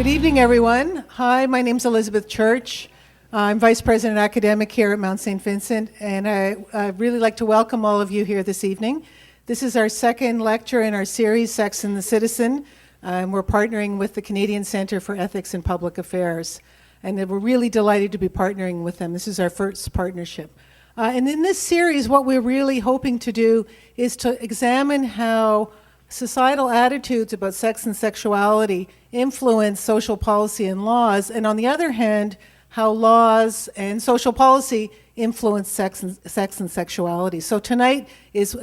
Good evening, everyone. Hi, my name's Elizabeth Church. I'm Vice President Academic here at Mount St. Vincent, and I'd really like to welcome all of you here this evening. This is our second lecture in our series, Sex and the Citizen, and we're partnering with the Canadian Centre for Ethics in Public Affairs. And we're really delighted to be partnering with them. This is our first partnership. And in this series, what we're really hoping to do is to examine how societal attitudes about sex and sexuality influence social policy and laws, and on the other hand, how laws and social policy influence sex and sexuality. So tonight is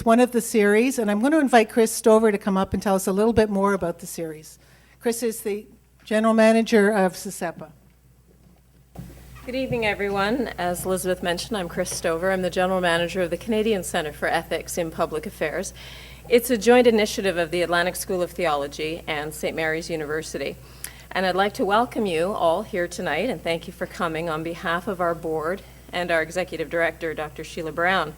one of the series, and I'm going to invite Chris Stover to come up and tell us a little bit more about the series. Chris is the General Manager of CCEPA. Good evening, everyone. As Elizabeth mentioned, I'm Chris Stover. I'm the General Manager of the Canadian Centre for Ethics in Public Affairs. It's a joint initiative of the Atlantic School of Theology and St. Mary's University. And I'd like to welcome you all here tonight, and thank you for coming on behalf of our board and our Executive Director, Dr. Sheila Brown,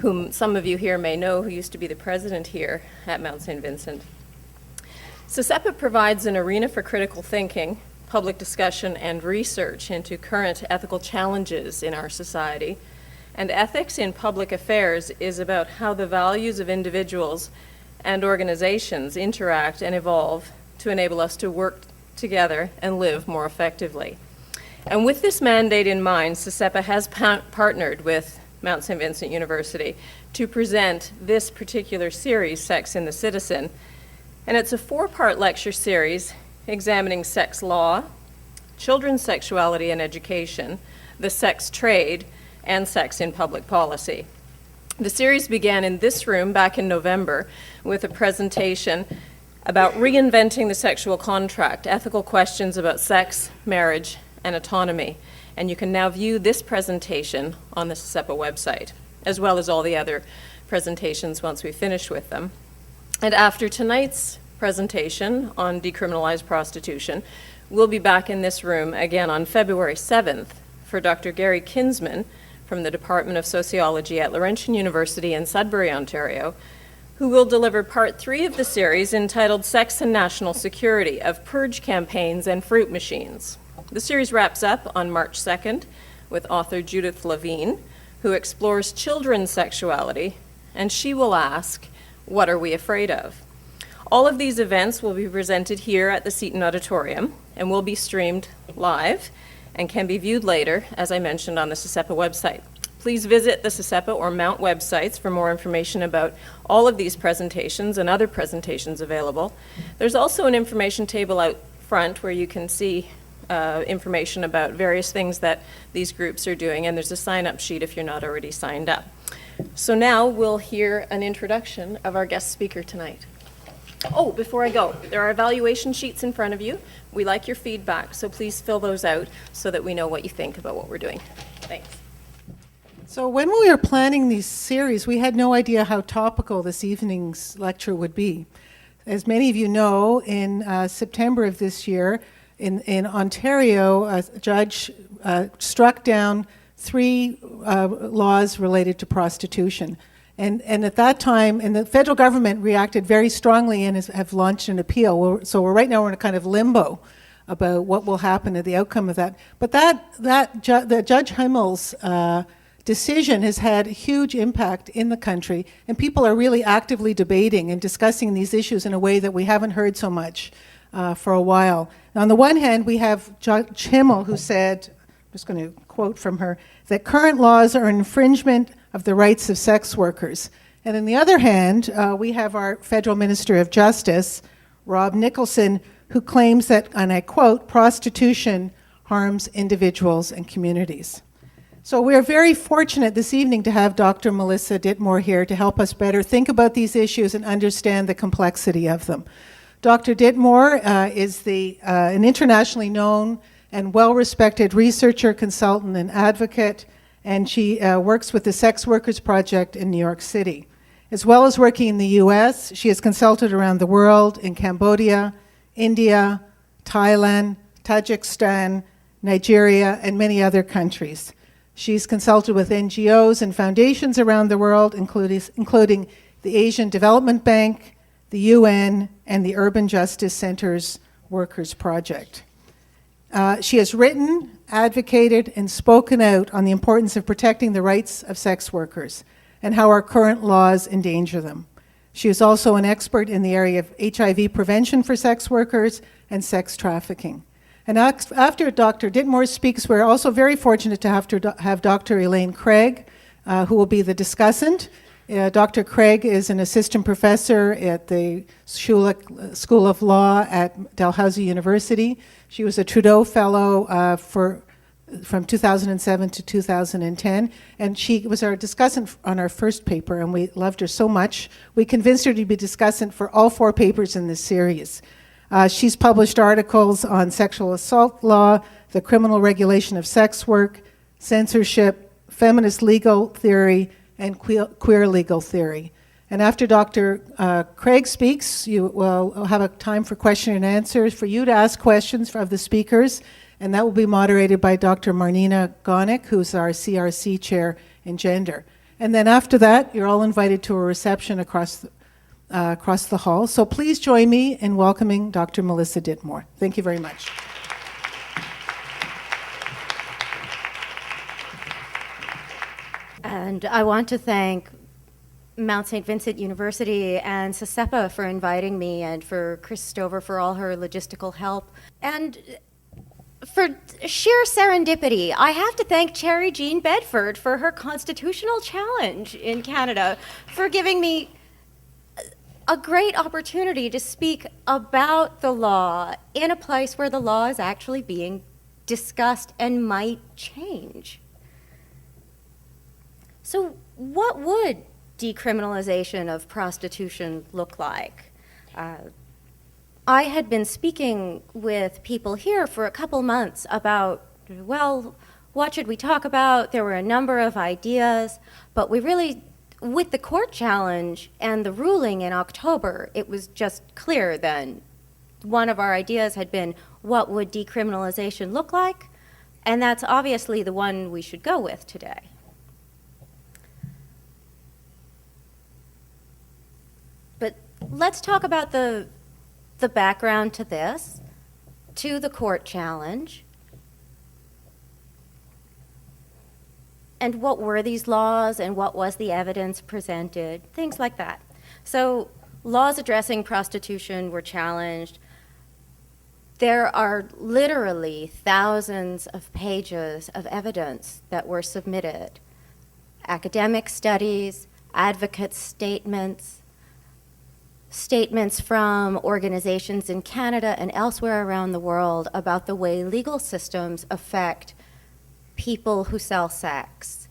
whom some of you here may know, who used to be the president here at Mount St. Vincent. CCEPA provides an arena for critical thinking, public discussion, and research into current ethical challenges in our society. And ethics in public affairs is about how the values of individuals and organizations interact and evolve to enable us to work together and live more effectively. And with this mandate in mind, CCEPA has partnered with Mount St. Vincent University to present this particular series, Sex and the Citizen. And it's a 4-part lecture series examining sex law, children's sexuality and education, the sex trade, and sex in public policy. The series began in this room back in November with a presentation about reinventing the sexual contract, ethical questions about sex, marriage, and autonomy. And you can now view this presentation on the CCEPA website, as well as all the other presentations once we finish with them. And after tonight's presentation on decriminalized prostitution, we'll be back in this room again on February 7th for Dr. Gary Kinsman from the Department of Sociology at Laurentian University in Sudbury, Ontario, who will deliver part 3 of the series entitled Sex and National Security of Purge Campaigns and Fruit Machines. The series wraps up on March 2nd with author Judith Levine, who explores children's sexuality, and she will ask, what are we afraid of? All of these events will be presented here at the Seton Auditorium and will be streamed live and can be viewed later, as I mentioned, on the CCEPA website. Please visit the CCEPA or Mount websites for more information about all of these presentations and other presentations available. There's also an information table out front where you can see information about various things that these groups are doing, and there's a sign-up sheet if you're not already signed up. So now we'll hear an introduction of our guest speaker tonight. Oh, before I go, there are evaluation sheets in front of you. We like your feedback, so please fill those out so that we know what you think about what we're doing. Thanks. So when we were planning these series, we had no idea how topical this evening's lecture would be. As many of you know, in September of this year, in Ontario, a judge struck down 3 laws related to prostitution. And at that time, and the federal government reacted very strongly and have launched an appeal. So right now we're in a kind of limbo about what will happen at the outcome of that. But the Judge Himmel's decision has had a huge impact in the country, and people are really actively debating and discussing these issues in a way that we haven't heard so much for a while. Now, on the one hand, we have Judge Himmel, who said, I'm just going to quote from her, that current laws are an infringement of the rights of sex workers. And on the other hand, we have our Federal Minister of Justice, Rob Nicholson, who claims that, and I quote, prostitution harms individuals and communities. So we're very fortunate this evening to have Dr. Melissa Ditmore here to help us better think about these issues and understand the complexity of them. Dr. Ditmore is an internationally known and well-respected researcher, consultant, and advocate, and she works with the Sex Workers Project in New York City. As well as working in the US, she has consulted around the world in Cambodia, India, Thailand, Tajikistan, Nigeria, and many other countries. She's consulted with NGOs and foundations around the world, including the Asian Development Bank, the UN, and the Urban Justice Centers Workers Project. She has written, advocated, and spoken out on the importance of protecting the rights of sex workers and how our current laws endanger them. She is also an expert in the area of HIV prevention for sex workers and sex trafficking. And after Dr. Ditmore speaks, we're also very fortunate to have Dr. Elaine Craig, who will be the discussant. Dr. Craig is an assistant professor at the School of Law at Dalhousie University. She was a Trudeau Fellow from 2007 to 2010, and she was our discussant on our first paper, and we loved her so much. We convinced her to be discussant for all 4 papers in this series. She's published articles on sexual assault law, the criminal regulation of sex work, censorship, feminist legal theory, and queer legal theory. And after Dr. Craig speaks, you will have a time for question and answers for you to ask questions of the speakers, and that will be moderated by Dr. Marnina Gonick, who's our CRC chair in gender. And then after that, you're all invited to a reception across the hall. So please join me in welcoming Dr. Melissa Ditmore. Thank you very much. And I want to thank Mount St. Vincent University and CCEPA for inviting me, and for Chris Stover for all her logistical help. And for sheer serendipity, I have to thank Cherry Jean Bedford for her constitutional challenge in Canada, for giving me a great opportunity to speak about the law in a place where the law is actually being discussed and might change. So what would decriminalization of prostitution look like? I had been speaking with people here for a couple months about, well, what should we talk about? There were a number of ideas, but we really, with the court challenge and the ruling in October, it was just clear then one of our ideas had been, what would decriminalization look like? And that's obviously the one we should go with today. But let's talk about the background to this, to the court challenge, and what were these laws and what was the evidence presented, things like that. So laws addressing prostitution were challenged. There are literally thousands of pages of evidence that were submitted. Academic studies, advocate statements, statements from organizations in Canada and elsewhere around the world about the way legal systems affect people who sell sex.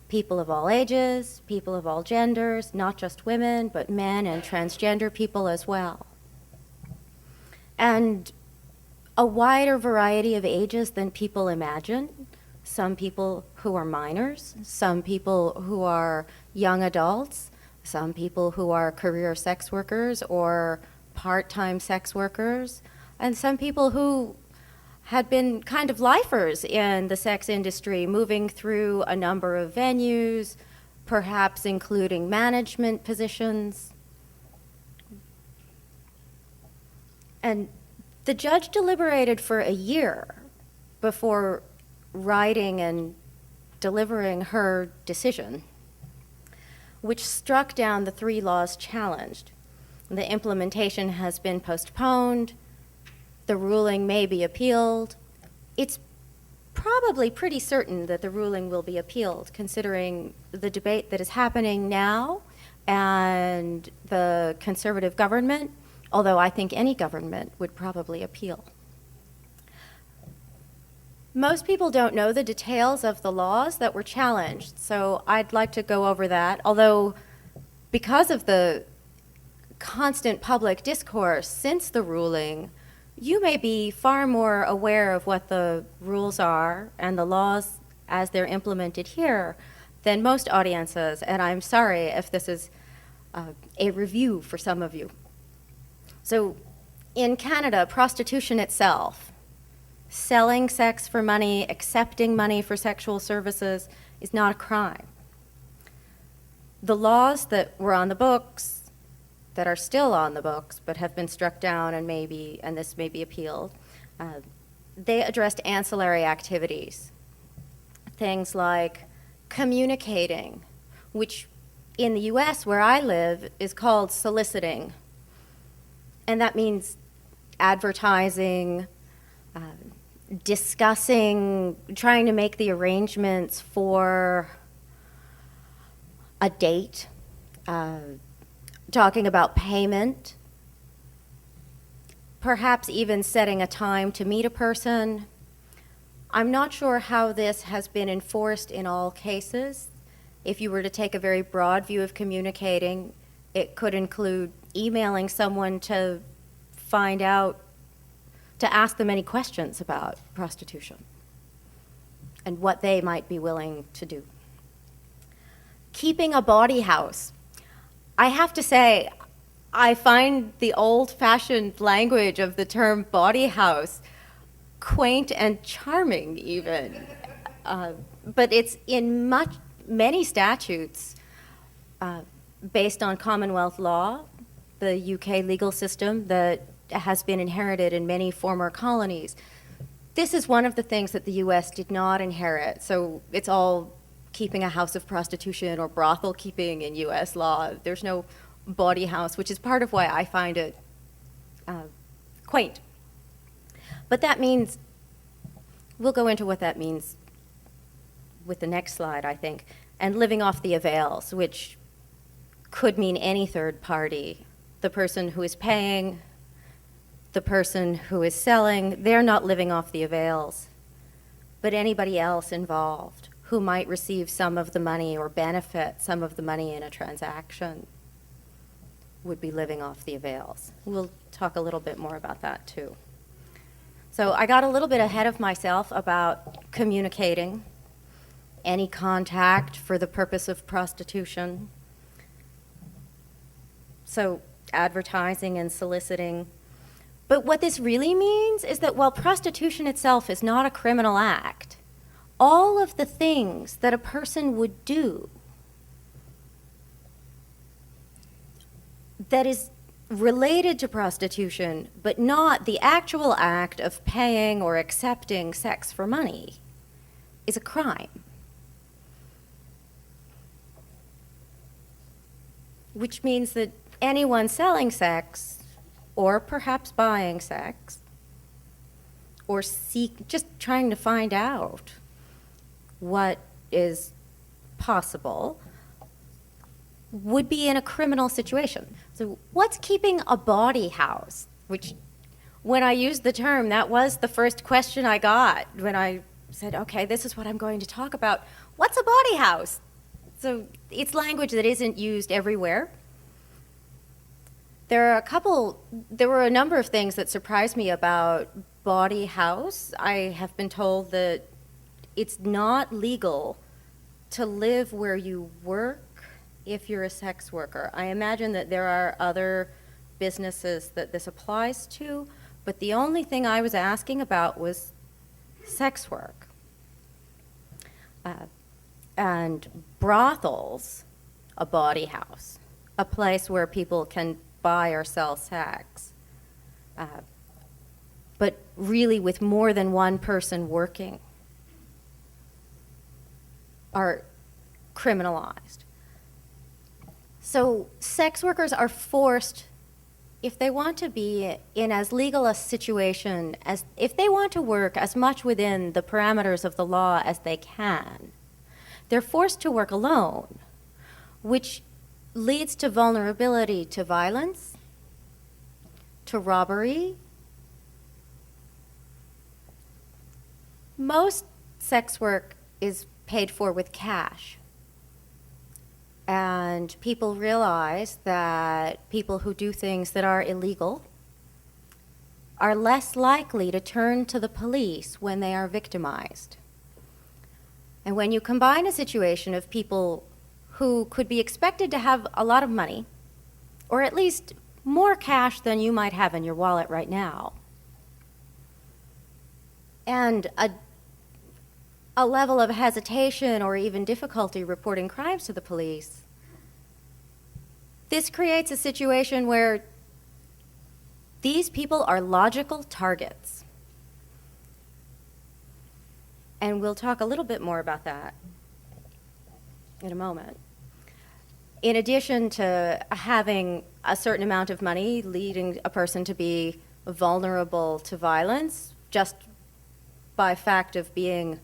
People of all ages, people of all genders, not just women, but men and transgender people as well. And a wider variety of ages than people imagine. Some people who are minors, some people who are young adults, some people who are career sex workers or part-time sex workers, and some people who had been kind of lifers in the sex industry, moving through a number of venues, perhaps including management positions. And the judge deliberated for a year before writing and delivering her decision, which struck down the 3 laws challenged. The implementation has been postponed. The ruling may be appealed. It's probably pretty certain that the ruling will be appealed, considering the debate that is happening now and the Conservative government, although I think any government would probably appeal. Most people don't know the details of the laws that were challenged, so I'd like to go over that, although because of the constant public discourse since the ruling, you may be far more aware of what the rules are and the laws as they're implemented here than most audiences, and I'm sorry if this is a review for some of you. So in Canada, prostitution itself, selling sex for money, accepting money for sexual services, is not a crime. The laws that were on the books, that are still on the books but have been struck down and this may be appealed. They addressed ancillary activities, things like communicating, which in the US where I live is called soliciting. And that means advertising, discussing, trying to make the arrangements for a date, talking about payment, perhaps even setting a time to meet a person. I'm not sure how this has been enforced in all cases. If you were to take a very broad view of communicating, it could include emailing someone to find out, to ask them any questions about prostitution and what they might be willing to do. Keeping a bawdy house. I have to say, I find the old-fashioned language of the term bawdy house quaint and charming even. But it's in many statutes based on Commonwealth law, the UK legal system that has been inherited in many former colonies. This is one of the things that the US did not inherit. So it's all keeping a house of prostitution or brothel keeping in US law. There's no bawdy house, which is part of why I find it quaint. But that means, we'll go into what that means with the next slide, I think, and living off the avails, which could mean any third party. The person who is paying, the person who is selling, they're not living off the avails, but anybody else involved who might receive some of the money or benefit some of the money in a transaction would be living off the avails. We'll talk a little bit more about that too. So I got a little bit ahead of myself about communicating, any contact for the purpose of prostitution. So advertising and soliciting. But what this really means is that while prostitution itself is not a criminal act, all of the things that a person would do that is related to prostitution, but not the actual act of paying or accepting sex for money, is a crime. Which means that anyone selling sex, or perhaps buying sex, or just trying to find out what is possible, would be in a criminal situation. So what's keeping a bawdy house? Which, when I used the term, that was the first question I got when I said, okay, this is what I'm going to talk about. What's a bawdy house? So it's language that isn't used everywhere. There were a number of things that surprised me about bawdy house. I have been told that it's not legal to live where you work if you're a sex worker. I imagine that there are other businesses that this applies to, but the only thing I was asking about was sex work. And brothels, a bawdy house, a place where people can buy or sell sex, but really with more than one person working, are criminalized. So sex workers are forced, if they want to be in as legal a situation, as if they want to work as much within the parameters of the law as they can, they're forced to work alone, which leads to vulnerability to violence, to robbery. Most sex work is paid for with cash. And people realize that people who do things that are illegal are less likely to turn to the police when they are victimized. And when you combine a situation of people who could be expected to have a lot of money, or at least more cash than you might have in your wallet right now, and a level of hesitation or even difficulty reporting crimes to the police, This creates a situation where these people are logical targets. And we'll talk a little bit more about that in a moment. In addition to having a certain amount of money leading a person to be vulnerable to violence just by fact of being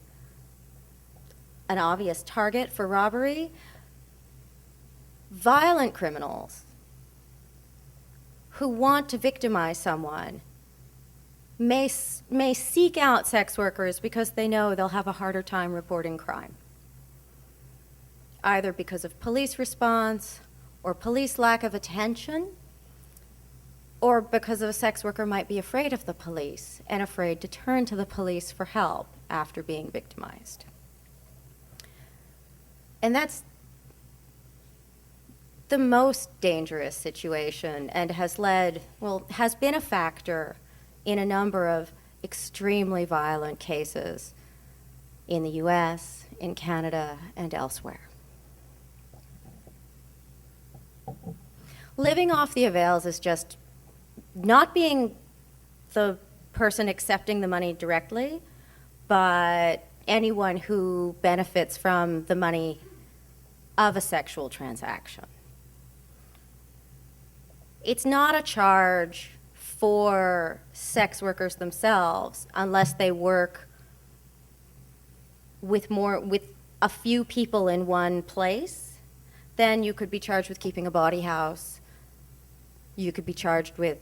an obvious target for robbery, violent criminals who want to victimize someone may seek out sex workers because they know they'll have a harder time reporting crime, either because of police response or police lack of attention, or because a sex worker might be afraid of the police and afraid to turn to the police for help after being victimized. And that's the most dangerous situation and has been a factor in a number of extremely violent cases in the US, in Canada, and elsewhere. Living off the avails is just not being the person accepting the money directly, but anyone who benefits from the money of a sexual transaction. It's not a charge for sex workers themselves unless they work with a few people in one place. Then you could be charged with keeping a bawdy house. You could be charged with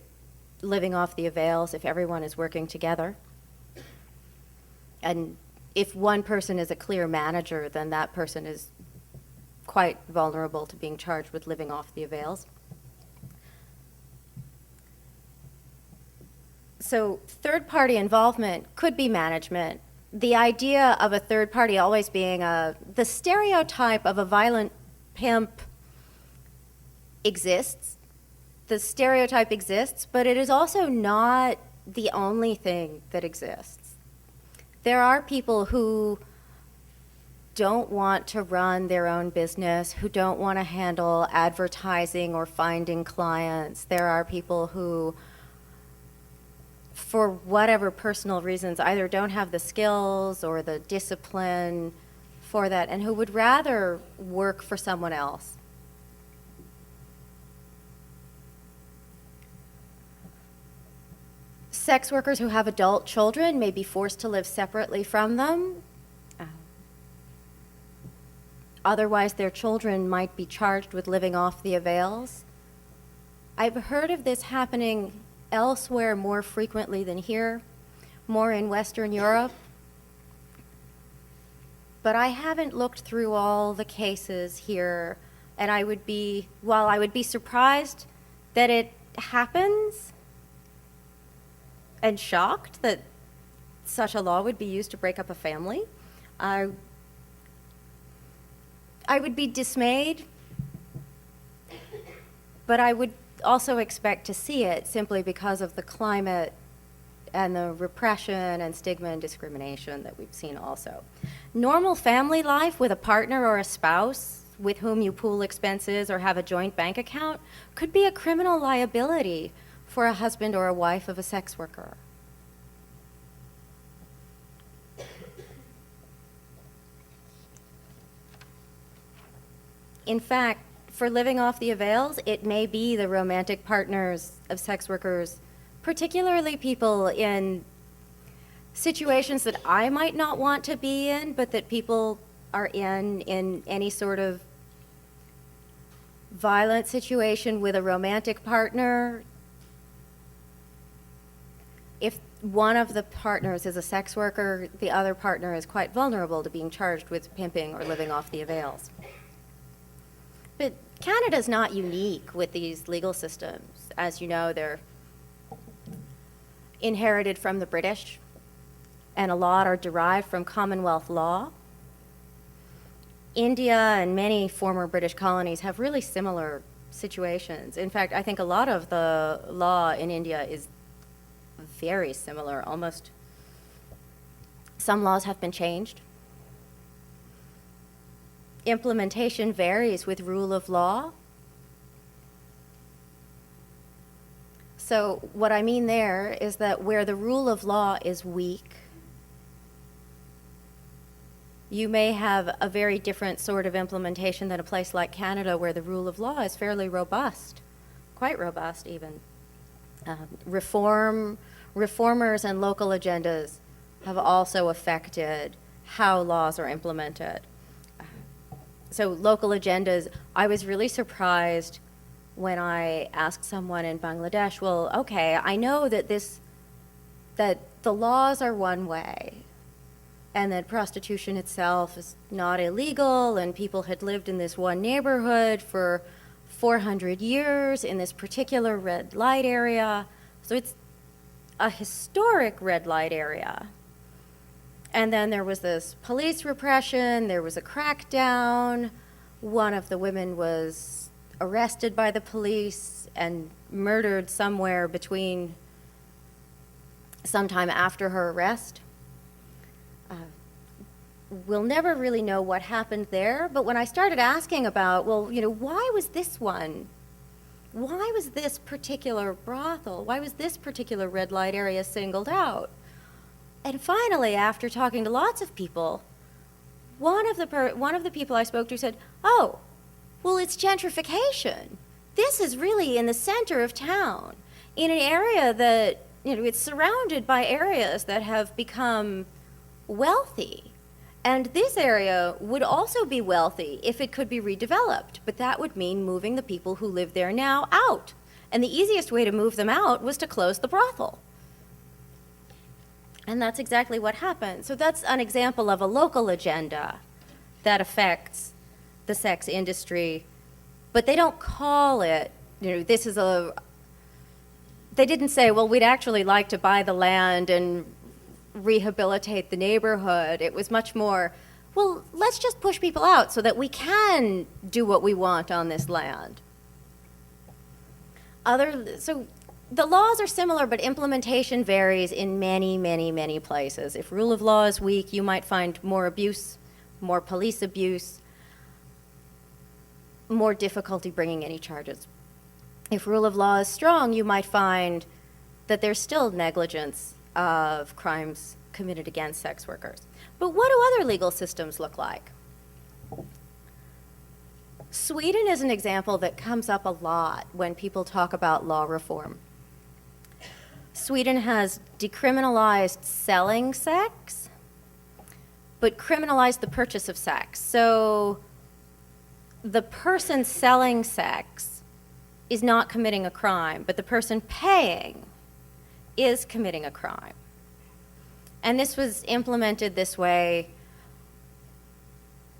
living off the avails if everyone is working together. And if one person is a clear manager, then that person is quite vulnerable to being charged with living off the avails. So third-party involvement could be management. The idea of a third party always being the stereotype of a violent pimp exists. The stereotype exists, but it is also not the only thing that exists. There are people who don't want to run their own business, who don't want to handle advertising or finding clients. There are people who, for whatever personal reasons, either don't have the skills or the discipline for that, and who would rather work for someone else. Sex workers who have adult children may be forced to live separately from them. Otherwise, their children might be charged with living off the avails. I've heard of this happening elsewhere more frequently than here, more in Western Europe. But I haven't looked through all the cases here, and while I would be surprised that it happens, and shocked that such a law would be used to break up a family, I would be dismayed, but I would also expect to see it simply because of the climate and the repression and stigma and discrimination that we've seen also. Normal family life with a partner or a spouse with whom you pool expenses or have a joint bank account could be a criminal liability for a husband or a wife of a sex worker. In fact, for living off the avails, it may be the romantic partners of sex workers, particularly people in situations that I might not want to be in, but that people are in any sort of violent situation with a romantic partner. If one of the partners is a sex worker, the other partner is quite vulnerable to being charged with pimping or living off the avails. But Canada's not unique with these legal systems. As you know, they're inherited from the British, and a lot are derived from Commonwealth law. India and many former British colonies have really similar situations. In fact, I think a lot of the law in India is very similar, almost. Some laws have been changed. Implementation varies with rule of law. So what I mean there is that where the rule of law is weak, you may have a very different sort of implementation than a place like Canada where the rule of law is fairly robust, quite robust even. Reformers and local agendas have also affected how laws are implemented. So local agendas, I was really surprised when I asked someone in Bangladesh, well, okay, I know that the laws are one way, and that prostitution itself is not illegal, and people had lived in this one neighborhood for 400 years in this particular red light area. So it's a historic red light area. And then there was this police repression, there was a crackdown. One of the women was arrested by the police and murdered somewhere between sometime after her arrest. We'll never really know what happened there, but when I started asking about, well, why was this particular brothel, why was this particular red light area singled out? And finally, after talking to lots of people, one of the people I spoke to said, oh, well, it's gentrification. This is really in the center of town, in an area that, it's surrounded by areas that have become wealthy. And this area would also be wealthy if it could be redeveloped, but that would mean moving the people who live there now out. And the easiest way to move them out was to close the brothel. And that's exactly what happened. So that's an example of a local agenda that affects the sex industry, but they don't call it, they didn't say, well, we'd actually like to buy the land and rehabilitate the neighborhood. It was much more, well, let's just push people out so that we can do what we want on this land. So the laws are similar, but implementation varies in many, many, many places. If rule of law is weak, you might find more abuse, more police abuse, more difficulty bringing any charges. If rule of law is strong, you might find that there's still negligence of crimes committed against sex workers. But what do other legal systems look like? Sweden is an example that comes up a lot when people talk about law reform. Sweden has decriminalized selling sex, but criminalized the purchase of sex. So the person selling sex is not committing a crime, but the person paying is committing a crime. And this was implemented this way.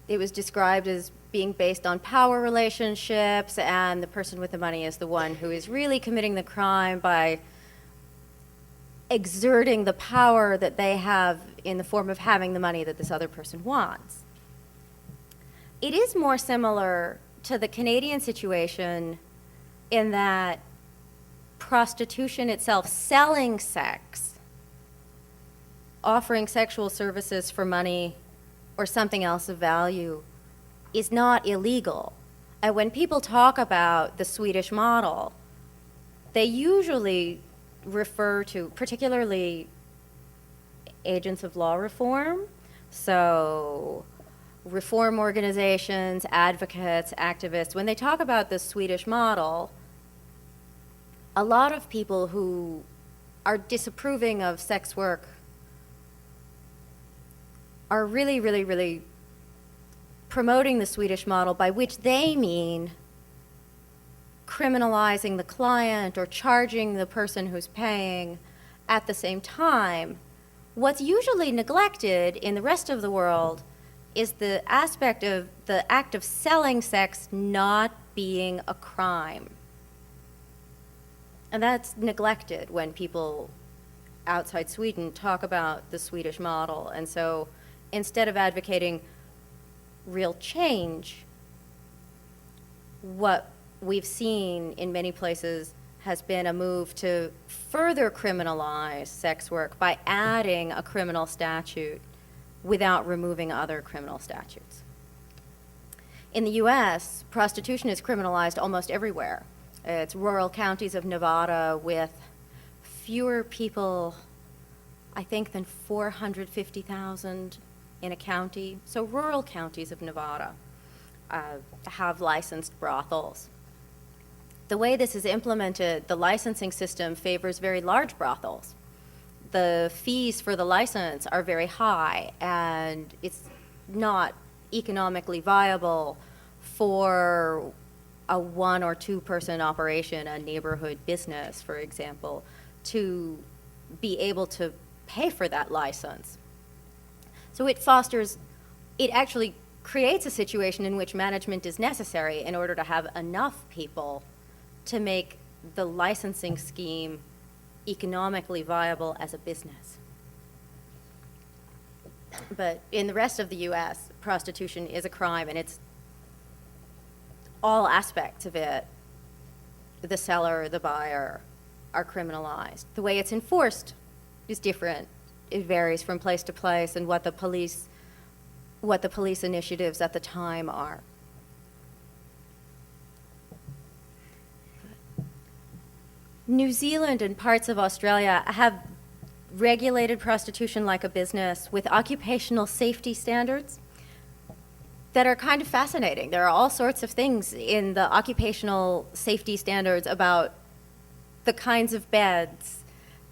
It was described as being based on power relationships, and the person with the money is the one who is really committing the crime by exerting the power that they have in the form of having the money that this other person wants. It is more similar to the Canadian situation in that prostitution itself, selling sex, offering sexual services for money or something else of value, is not illegal. And when people talk about the Swedish model, they usually refer to particularly agents of law reform, so reform organizations, advocates, activists. When they talk about the Swedish model, a lot of people who are disapproving of sex work are really, really, really promoting the Swedish model, by which they mean criminalizing the client or charging the person who's paying at the same time. What's usually neglected in the rest of the world is the aspect of the act of selling sex not being a crime. And that's neglected when people outside Sweden talk about the Swedish model. And so instead of advocating real change, what we've seen in many places has been a move to further criminalize sex work by adding a criminal statute without removing other criminal statutes. In the US, prostitution is criminalized almost everywhere. It's rural counties of Nevada with fewer people, I think, than 450,000 in a county. So rural counties of Nevada have licensed brothels. The way this is implemented, the licensing system favors very large brothels. The fees for the license are very high, and it's not economically viable for a 1 or 2 person operation, a neighborhood business, for example, to be able to pay for that license. So it actually creates a situation in which management is necessary in order to have enough people to make the licensing scheme economically viable as a business. But in the rest of the US, prostitution is a crime, and it's all aspects of it, the seller, the buyer, are criminalized. The way it's enforced is different. It varies from place to place, and what the police initiatives at the time are. New Zealand and parts of Australia have regulated prostitution like a business with occupational safety standards that are kind of fascinating. There are all sorts of things in the occupational safety standards about the kinds of beds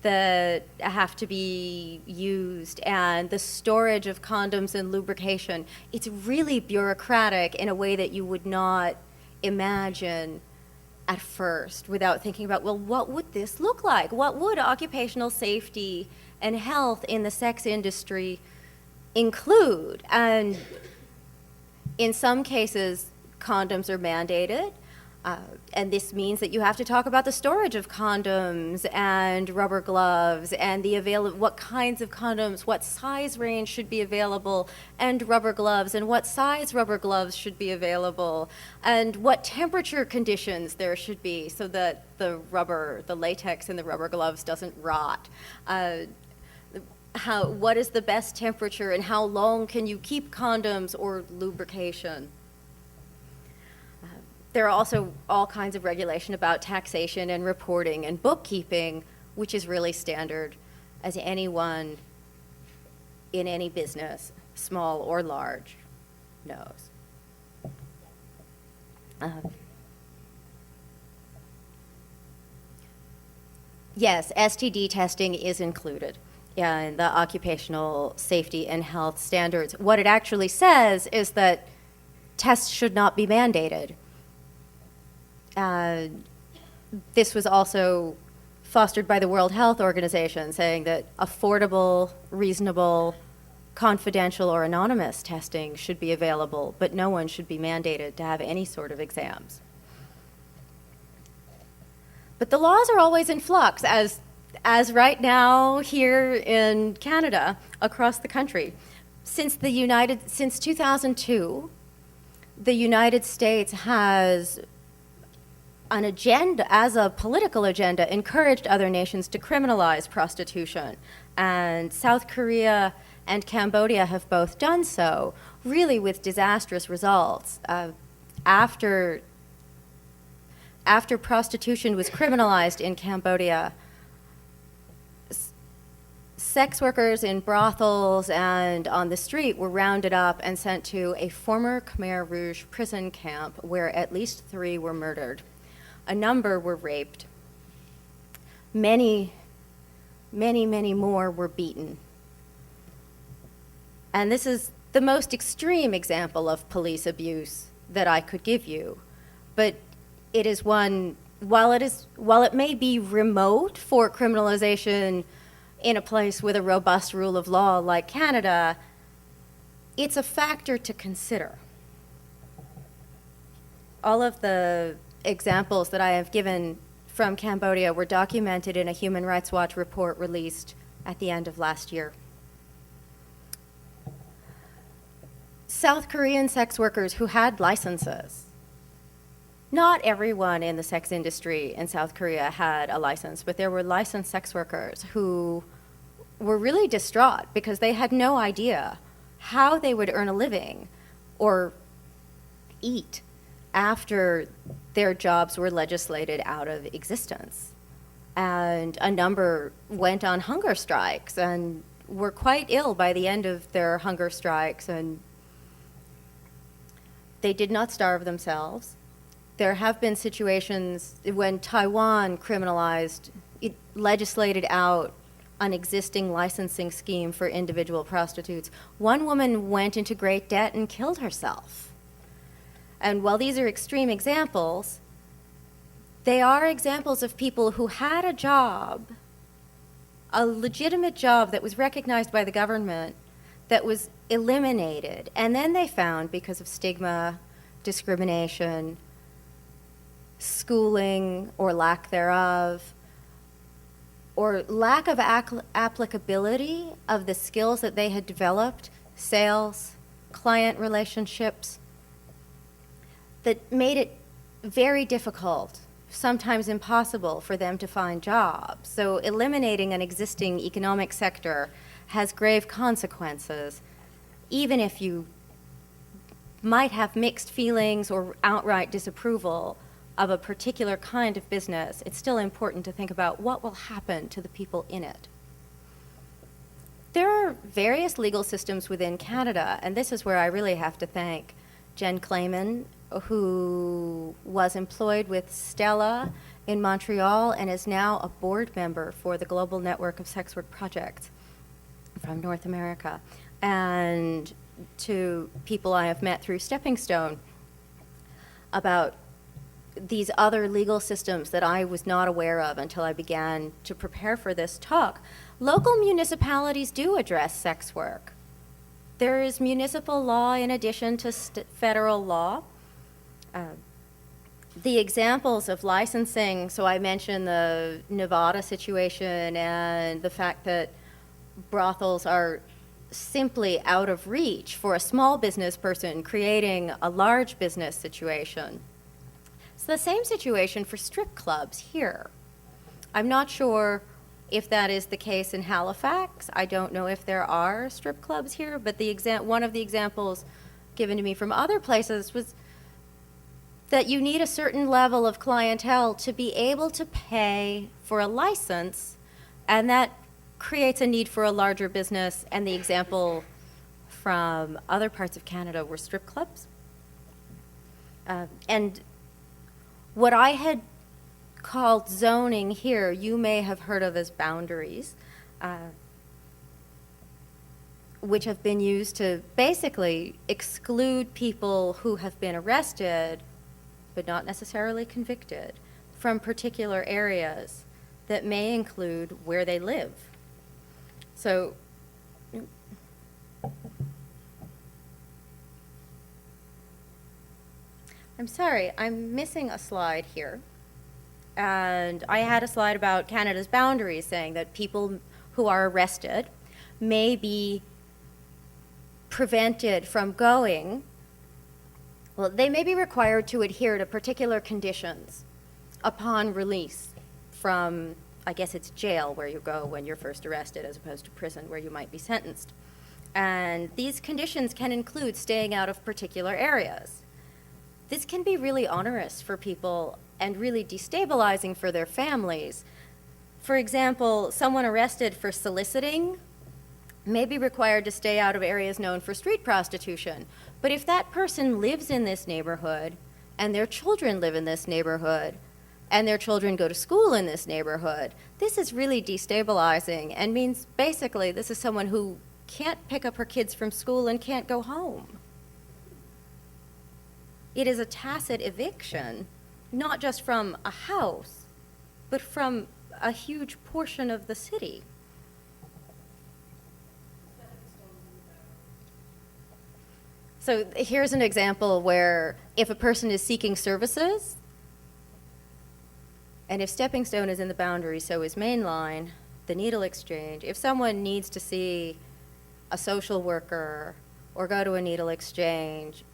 that have to be used and the storage of condoms and lubrication. It's really bureaucratic in a way that you would not imagine at first without thinking about, well, what would this look like? What would occupational safety and health in the sex industry include? And in some cases, condoms are mandated. And this means that you have to talk about the storage of condoms and rubber gloves and what kinds of condoms, what size range should be available, and rubber gloves, and what size rubber gloves should be available, and what temperature conditions there should be so that the latex in the rubber gloves doesn't rot. What is the best temperature, and how long can you keep condoms or lubrication? There are also all kinds of regulation about taxation and reporting and bookkeeping, which is really standard, as anyone in any business, small or large, knows. Yes, STD testing is included in the occupational safety and health standards. What it actually says is that tests should not be mandated. This was also fostered by the World Health Organization, saying that affordable, reasonable, confidential, or anonymous testing should be available, but no one should be mandated to have any sort of exams. But the laws are always in flux, as right now here in Canada, across the country. Since 2002, the United States has an agenda, as a political agenda, encouraged other nations to criminalize prostitution. And South Korea and Cambodia have both done so, really with disastrous results. After prostitution was criminalized in Cambodia, sex workers in brothels and on the street were rounded up and sent to a former Khmer Rouge prison camp where at least 3 were murdered. A number were raped. Many more were beaten. And this is the most extreme example of police abuse that I could give you. But it is one, while it may be remote for criminalization in a place with a robust rule of law like Canada, it's a factor to consider. All of the examples that I have given from Cambodia were documented in a Human Rights Watch report released at the end of last year. South Korean sex workers who had licenses. Not everyone in the sex industry in South Korea had a license, but there were licensed sex workers who were really distraught because they had no idea how they would earn a living or eat after their jobs were legislated out of existence. And a number went on hunger strikes and were quite ill by the end of their hunger strikes, and they did not starve themselves. There have been situations when Taiwan criminalized, it legislated out an existing licensing scheme for individual prostitutes. One woman went into great debt and killed herself. And while these are extreme examples, they are examples of people who had a job, a legitimate job that was recognized by the government, that was eliminated. And then they found, because of stigma, discrimination, schooling or lack thereof, or lack of applicability of the skills that they had developed, sales, client relationships, that made it very difficult, sometimes impossible, for them to find jobs. So eliminating an existing economic sector has grave consequences, even if you might have mixed feelings or outright disapproval of a particular kind of business. It's still important to think about what will happen to the people in it. There are various legal systems within Canada, and this is where I really have to thank Jen Clayman, who was employed with Stella in Montreal and is now a board member for the Global Network of Sex Work Projects from North America, and to people I have met through Stepping Stone about these other legal systems that I was not aware of until I began to prepare for this talk. Local municipalities do address sex work. There is municipal law in addition to federal law. The examples of licensing, so I mentioned the Nevada situation and the fact that brothels are simply out of reach for a small business person creating a large business situation. It's the same situation for strip clubs here. I'm not sure if that is the case in Halifax. I don't know if there are strip clubs here, but one of the examples given to me from other places was that you need a certain level of clientele to be able to pay for a license, and that creates a need for a larger business. And the example from other parts of Canada were strip clubs. And what I had called zoning here, you may have heard of as boundaries, which have been used to basically exclude people who have been arrested but not necessarily convicted from particular areas that may include where they live. So I'm sorry, I'm missing a slide here. And I had a slide about Canada's boundaries, saying that people who are arrested may be prevented from going. Well, they may be required to adhere to particular conditions upon release from, I guess it's jail where you go when you're first arrested, as opposed to prison where you might be sentenced. And these conditions can include staying out of particular areas. This can be really onerous for people and really destabilizing for their families. For example, someone arrested for soliciting may be required to stay out of areas known for street prostitution. But if that person lives in this neighborhood, and their children live in this neighborhood, and their children go to school in this neighborhood, this is really destabilizing and means basically this is someone who can't pick up her kids from school and can't go home. It is a tacit eviction, not just from a house, but from a huge portion of the city. So here's an example where if a person is seeking services, and if Stepping Stone is in the boundary, so is Mainline, the Needle Exchange, if someone needs to see a social worker or go to a needle exchange,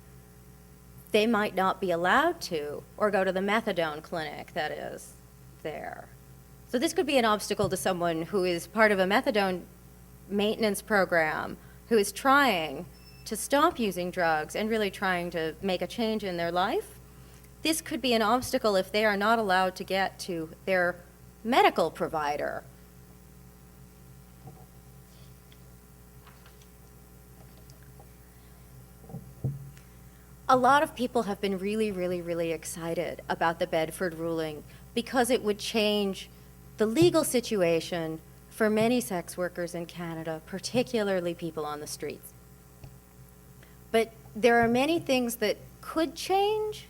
they might not be allowed to, or go to the methadone clinic that is there. So this could be an obstacle to someone who is part of a methadone maintenance program, who is trying to stop using drugs and really trying to make a change in their life. this could be an obstacle if they are not allowed to get to their medical provider. A lot of people have been really excited about the Bedford ruling because it would change the legal situation for many sex workers in Canada, particularly people on the streets. But there are many things that could change,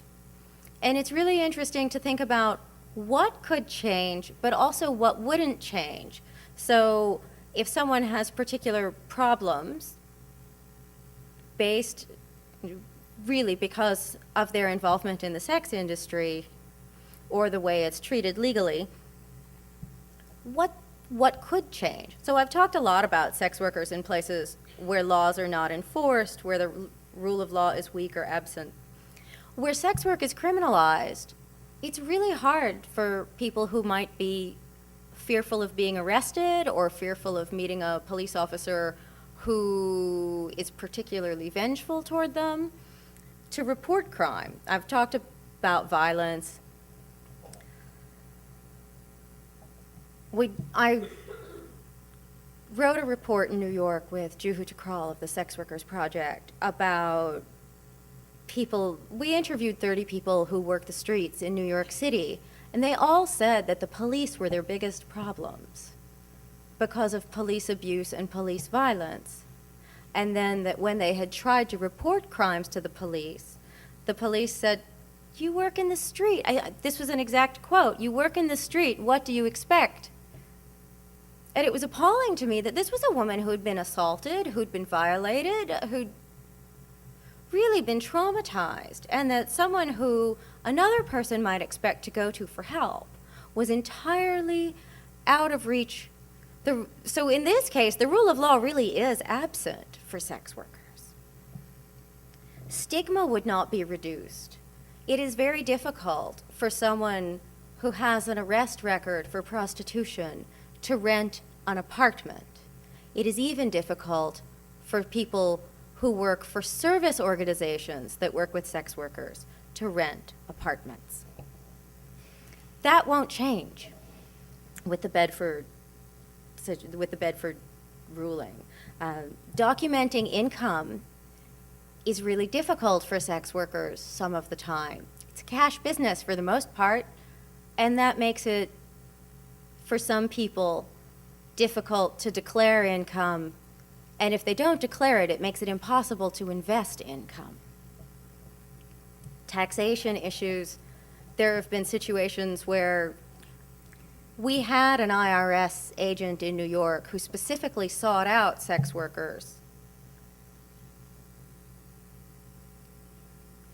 and it's really interesting to think about what could change, but also what wouldn't change. So if someone has particular problems based really because of their involvement in the sex industry or the way it's treated legally, what could change? So I've talked a lot about sex workers in places where laws are not enforced, where the rule of law is weak or absent. Where sex work is criminalized, it's really hard for people who might be fearful of being arrested or fearful of meeting a police officer who is particularly vengeful toward them to report crime. I've talked about violence. I wrote a report in New York with Juhu Takral of the Sex Workers Project about people. We interviewed 30 people who work the streets in New York City, and they all said that the police were their biggest problems because of police abuse and police violence. And then that when they had tried to report crimes to the police said, "You work in the street." This was an exact quote. "You work in the street, what do you expect?" And it was appalling to me that this was a woman who had been assaulted, who'd been violated, who'd really been traumatized, and that someone who another person might expect to go to for help was entirely out of reach. So in this case, the rule of law really is absent for sex workers. Stigma would not be reduced. It is very difficult for someone who has an arrest record for prostitution to rent an apartment. It is even difficult for people who work for service organizations that work with sex workers to rent apartments. That won't change with the Bedford ruling. Documenting income is really difficult for sex workers some of the time. It's a cash business for the most part, and that makes it, for some people, difficult to declare income. And if they don't declare it, it makes it impossible to invest income. Taxation issues. There have been situations where we had an IRS agent in New York who specifically sought out sex workers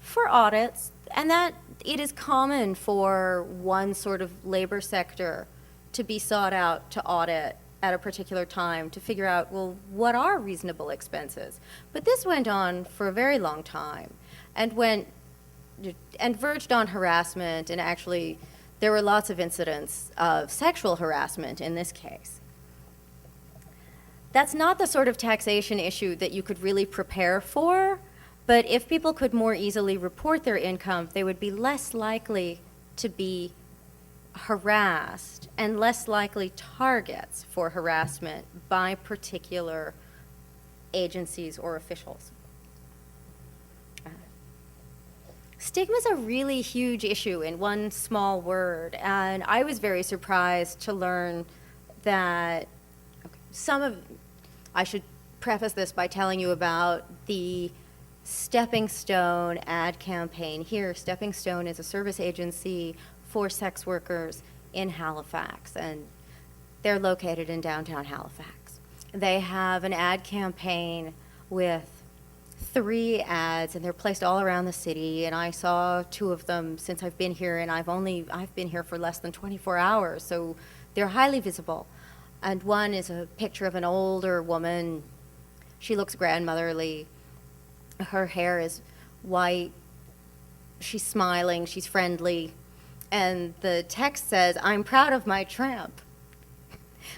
for audits, and that it is common for one sort of labor sector to be sought out to audit at a particular time to figure out, well, what are reasonable expenses? But this went on for a very long time and verged on harassment, and actually there were lots of incidents of sexual harassment in this case. That's not the sort of taxation issue that you could really prepare for, but if people could more easily report their income, they would be less likely to be harassed and less likely targets for harassment by particular agencies or officials. Stigma is a really huge issue in one small word, and I was very surprised to learn that I should preface this by telling you about the Stepping Stone ad campaign here. Stepping Stone is a service agency for sex workers in Halifax, and they're located in downtown Halifax. They have an ad campaign with 3 ads, and they're placed all around the city, and I saw 2 of them since I've been here, and I've been here for less than 24 hours, so they're highly visible. And one is a picture of an older woman. She looks grandmotherly. Her hair is white. She's smiling. She's friendly. And the text says, "I'm proud of my tramp,"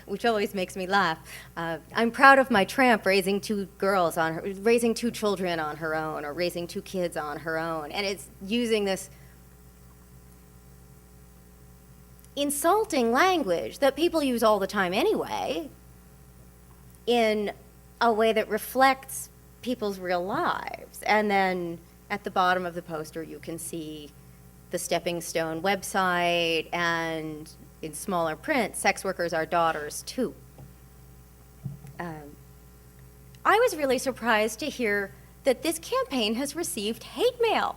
which always makes me laugh. "I'm proud of my tramp raising 2 children on her own, or raising 2 kids on her own." And it's using this insulting language that people use all the time anyway in a way that reflects people's real lives. And then at the bottom of the poster, you can see the Stepping Stone website, and in smaller print, sex workers are daughters too. I was really surprised to hear that this campaign has received hate mail.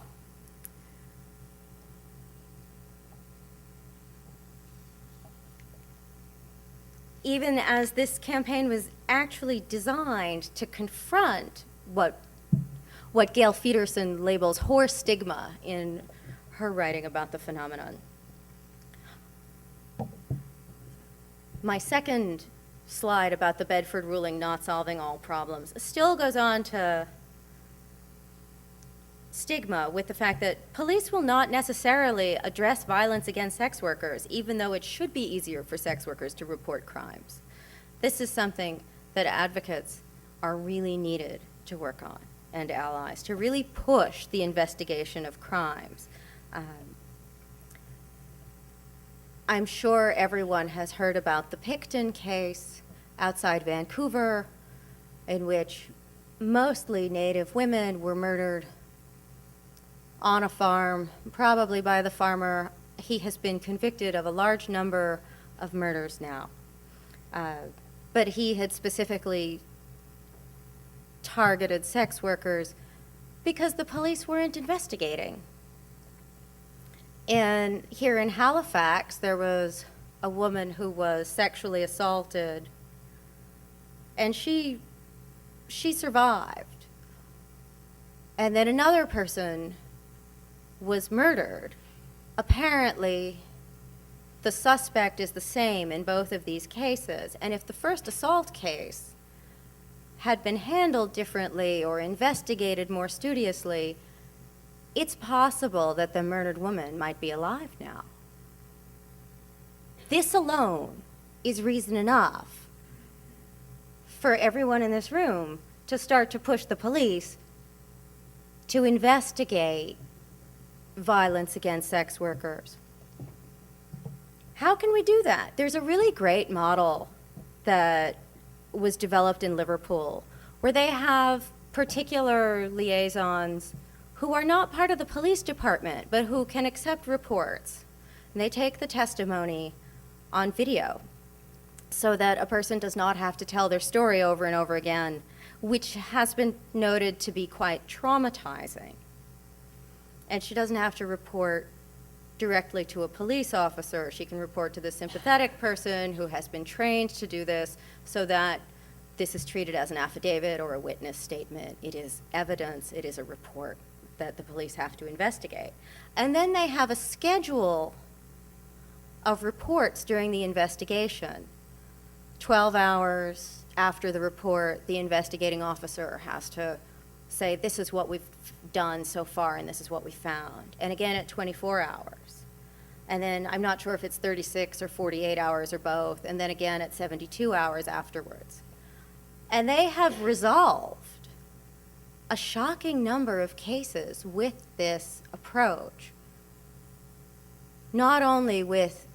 Even as this campaign was actually designed to confront what Gail Federson labels horse stigma in her writing about the phenomenon. My second slide about the Bedford ruling not solving all problems still goes on to stigma with the fact that police will not necessarily address violence against sex workers, even though it should be easier for sex workers to report crimes. This is something that advocates are really needed to work on, and allies, to really push the investigation of crimes. I'm sure everyone has heard about the Picton case outside Vancouver, in which mostly Native women were murdered on a farm, probably by the farmer. He has been convicted of a large number of murders now. But he had specifically targeted sex workers because the police weren't investigating. And here in Halifax, there was a woman who was sexually assaulted, and she survived. And then another person was murdered. Apparently, the suspect is the same in both of these cases. And if the first assault case had been handled differently or investigated more studiously, it's possible that the murdered woman might be alive now. This alone is reason enough for everyone in this room to start to push the police to investigate violence against sex workers. How can we do that? There's a really great model that was developed in Liverpool where they have particular liaisons who are not part of the police department but who can accept reports. And they take the testimony on video so that a person does not have to tell their story over and over again, which has been noted to be quite traumatizing. And she doesn't have to report directly to a police officer. She can report to the sympathetic person who has been trained to do this so that this is treated as an affidavit or a witness statement. It is evidence, it is a report that the police have to investigate. And then they have a schedule of reports during the investigation. 12 hours after the report, the investigating officer has to say, this is what we've done so far and this is what we found. And again at 24 hours. And then I'm not sure if it's 36 or 48 hours or both, and then again at 72 hours afterwards. And they have resolved a shocking number of cases with this approach. Not only with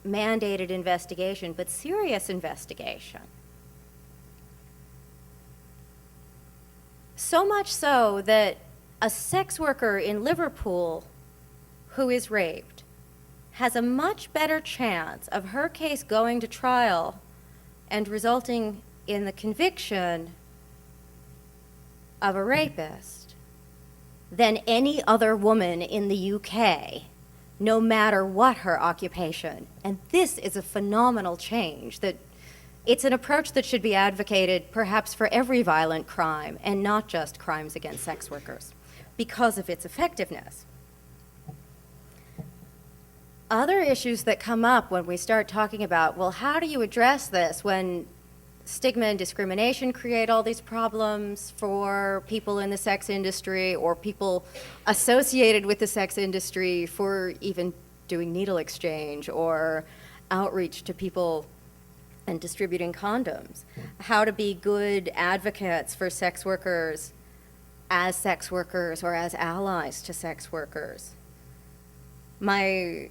mandated investigation, but serious investigation. So much so that a sex worker in Liverpool who is raped has a much better chance of her case going to trial and resulting in the conviction of a rapist than any other woman in the UK, no matter what her occupation. And this is a phenomenal change. That it's an approach that should be advocated perhaps for every violent crime and not just crimes against sex workers because of its effectiveness. Other issues that come up when we start talking about, well, how do you address this when stigma and discrimination create all these problems for people in the sex industry or people associated with the sex industry for even doing needle exchange or outreach to people and distributing condoms? How to be good advocates for sex workers or as allies to sex workers. My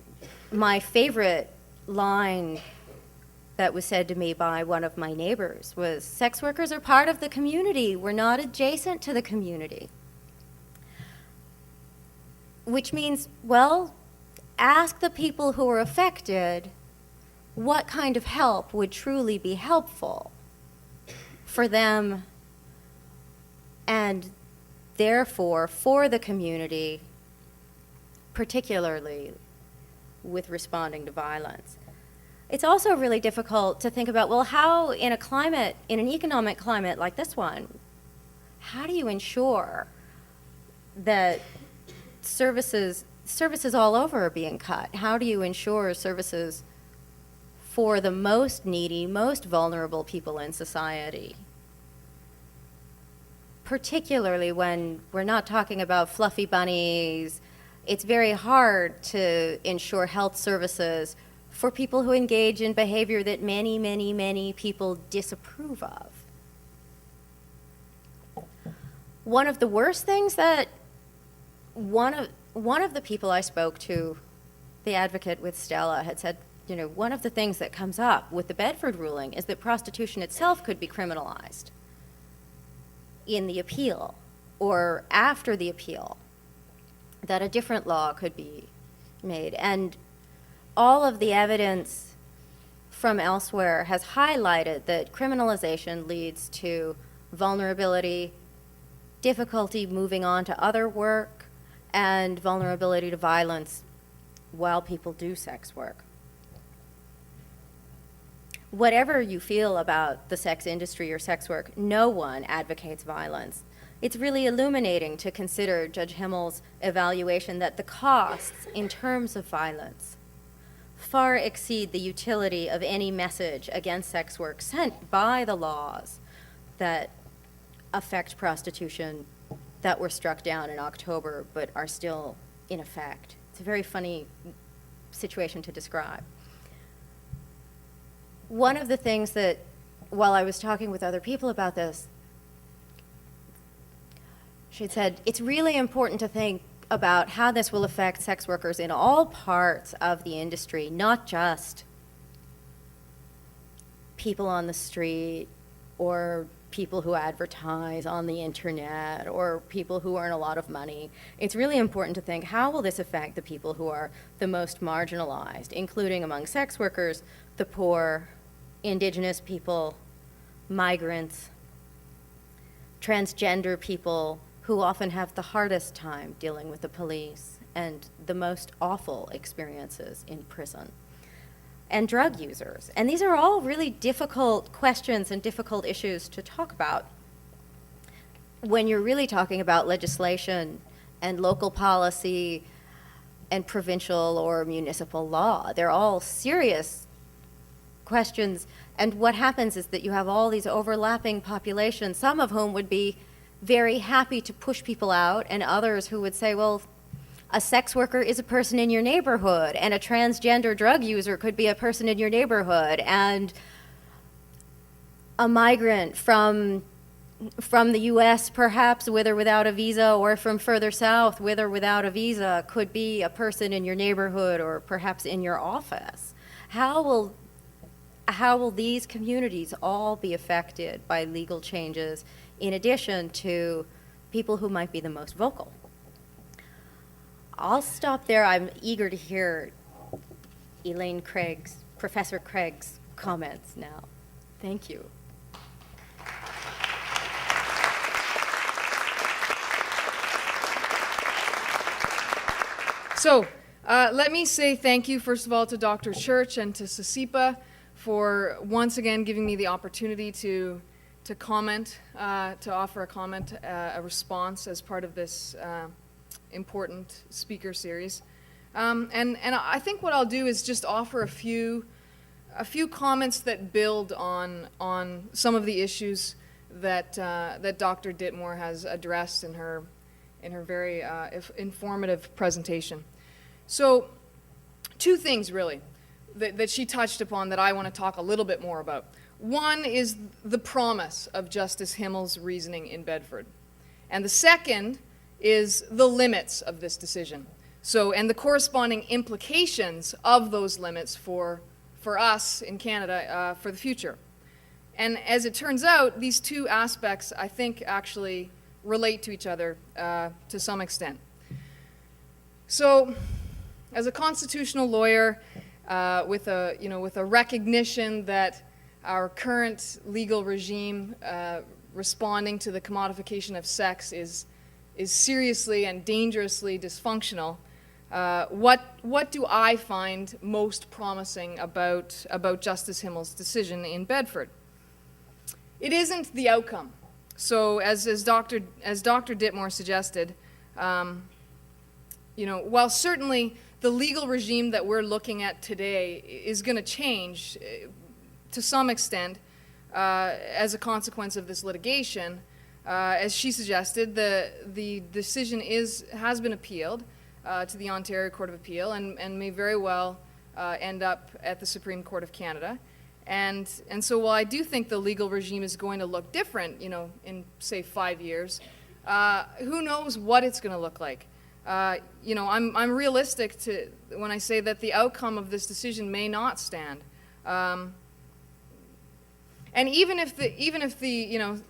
favorite line that was said to me by one of my neighbors was, sex workers are part of the community, we're not adjacent to the community. Which means, well, ask the people who are affected what kind of help would truly be helpful for them and therefore for the community, particularly with responding to violence. It's also really difficult to think about, well, how in a climate, in an economic climate like this one, how do you ensure that services all over are being cut? How do you ensure services for the most needy, most vulnerable people in society? Particularly when we're not talking about fluffy bunnies, it's very hard to ensure health services for people who engage in behavior that many, many, many people disapprove of. One of the worst things that one of the people I spoke to, the advocate with Stella, had said, you know, one of the things that comes up with the Bedford ruling is that prostitution itself could be criminalized in the appeal or after the appeal, that a different law could be made. And all of the evidence from elsewhere has highlighted that criminalization leads to vulnerability, difficulty moving on to other work, and vulnerability to violence while people do sex work. Whatever you feel about the sex industry or sex work, no one advocates violence. It's really illuminating to consider Judge Himmel's evaluation that the costs in terms of violence far exceed the utility of any message against sex work sent by the laws that affect prostitution that were struck down in October but are still in effect. It's a very funny situation to describe. One of the things that, while I was talking with other people about this, she said, it's really important to think about how this will affect sex workers in all parts of the industry, not just people on the street or people who advertise on the internet or people who earn a lot of money. It's really important to think, how will this affect the people who are the most marginalized, including among sex workers, the poor, Indigenous people, migrants, transgender people, who often have the hardest time dealing with the police and the most awful experiences in prison, and drug users. And these are all really difficult questions and difficult issues to talk about when you're really talking about legislation and local policy and provincial or municipal law. They're all serious questions, and what happens is that you have all these overlapping populations, some of whom would be very happy to push people out, and others who would say, well, a sex worker is a person in your neighborhood, and a transgender drug user could be a person in your neighborhood, and a migrant from the US, perhaps with or without a visa, or from further south with or without a visa, could be a person in your neighborhood or perhaps in your office. How will these communities all be affected by legal changes, in addition to people who might be the most vocal? I'll stop there. I'm eager to hear Professor Craig's comments now. Thank you. So let me say thank you, first of all, to Dr. Church and to CCEPA for once again giving me the opportunity to comment, to offer a comment, a response as part of this important speaker series. And I think what I'll do is just offer a few comments that build on some of the issues that Dr. Ditmore has addressed in her very informative presentation. So, two things really that she touched upon that I want to talk a little bit more about. One is the promise of Justice Himmel's reasoning in Bedford. And the second is the limits of this decision. So, and the corresponding implications of those limits for for us in Canada for the future. And as it turns out, these two aspects, I think, actually relate to each other to some extent. So, as a constitutional lawyer, with a recognition that our current legal regime responding to the commodification of sex is seriously and dangerously dysfunctional, what do I find most promising about Justice Himmel's decision in Bedford? It isn't the outcome. So, as Dr. Ditmore suggested, while certainly the legal regime that we're looking at today is going to change to some extent as a consequence of this litigation, as she suggested, the decision has been appealed to the Ontario Court of Appeal and may very well end up at the Supreme Court of Canada. And so while I do think the legal regime is going to look different, in, say, 5 years, who knows what it's going to look like. I'm realistic when I say that the outcome of this decision may not stand. And even if the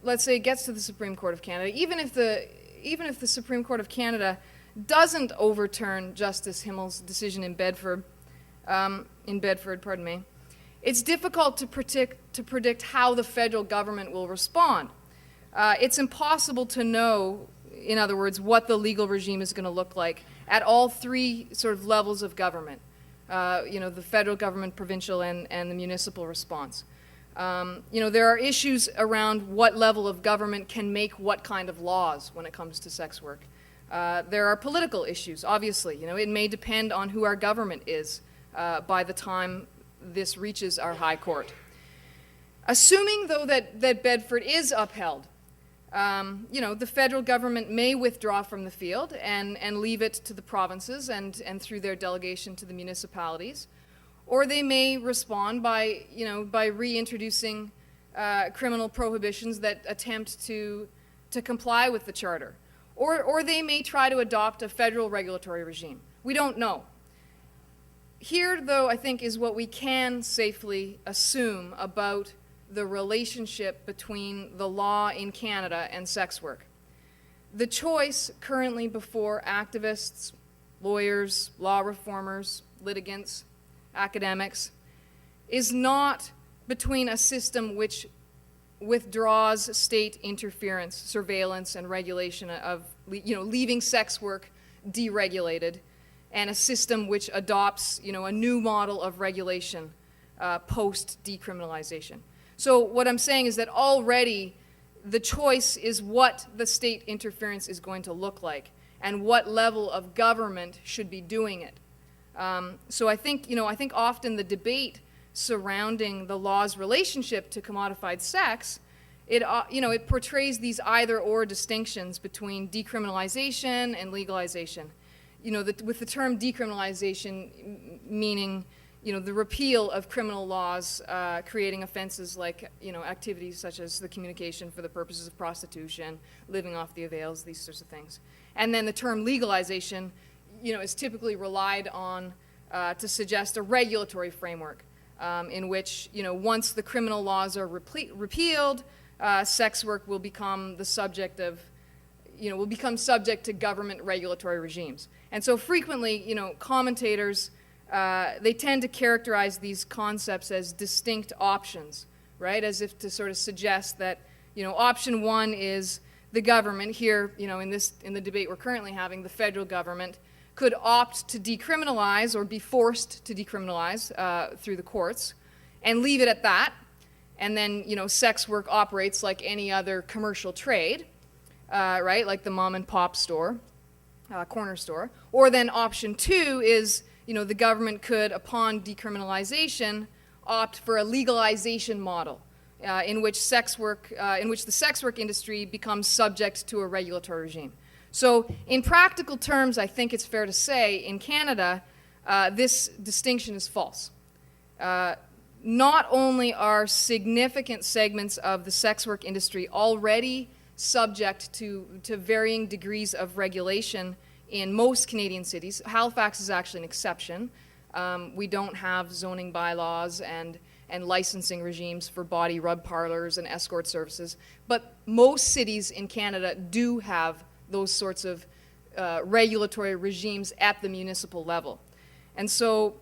let's say it gets to the Supreme Court of Canada, even if the Supreme Court of Canada doesn't overturn Justice Himmel's decision in Bedford, it's difficult to predict how the federal government will respond. It's impossible to know, in other words, what the legal regime is going to look like at all three sort of levels of government, the federal government, provincial, and the municipal response. There are issues around what level of government can make what kind of laws when it comes to sex work. There are political issues, obviously. It may depend on who our government is by the time this reaches our high court. Assuming, though, that Bedford is upheld, the federal government may withdraw from the field and leave it to the provinces and through their delegation to the municipalities. Or they may respond by reintroducing criminal prohibitions that attempt to comply with the Charter. Or they may try to adopt a federal regulatory regime. We don't know. Here, though, I think is what we can safely assume about the relationship between the law in Canada and sex work. The choice currently before activists, lawyers, law reformers, litigants, academics, is not between a system which withdraws state interference, surveillance, and regulation of, leaving sex work deregulated, and a system which adopts, a new model of regulation post-decriminalization. So what I'm saying is that already the choice is what the state interference is going to look like and what level of government should be doing it. So I think often the debate surrounding the law's relationship to commodified sex, it portrays these either-or distinctions between decriminalization and legalization. With the term decriminalization meaning, the repeal of criminal laws creating offenses like, activities such as the communication for the purposes of prostitution, living off the avails, these sorts of things. And then the term legalization, is typically relied on to suggest a regulatory framework in which, once the criminal laws are repealed, sex work will become the subject of, will become subject to government regulatory regimes. And so frequently, commentators, they tend to characterize these concepts as distinct options, right? As if to sort of suggest that, option one is the government here, in the debate we're currently having, the federal government could opt to decriminalize or be forced to decriminalize through the courts and leave it at that. And then, sex work operates like any other commercial trade, right? Like the mom and pop store, corner store. Or then option two is, the government could, upon decriminalization, opt for a legalization model in which the sex work industry becomes subject to a regulatory regime. So in practical terms, I think it's fair to say in Canada, this distinction is false. Not only are significant segments of the sex work industry already subject to varying degrees of regulation in most Canadian cities. Halifax is actually an exception. We don't have zoning bylaws and licensing regimes for body rub parlors and escort services. But most cities in Canada do have those sorts of regulatory regimes at the municipal level. And so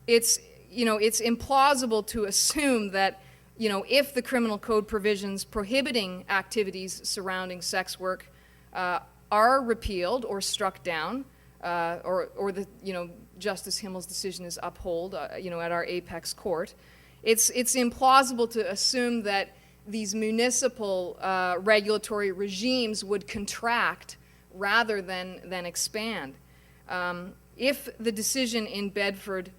it's implausible to assume that, if the criminal code provisions prohibiting activities surrounding sex work are repealed or struck down, or the, Justice Himmel's decision is upheld, at our apex court, it's implausible to assume that these municipal regulatory regimes would contract rather than expand. If the decision in Bedford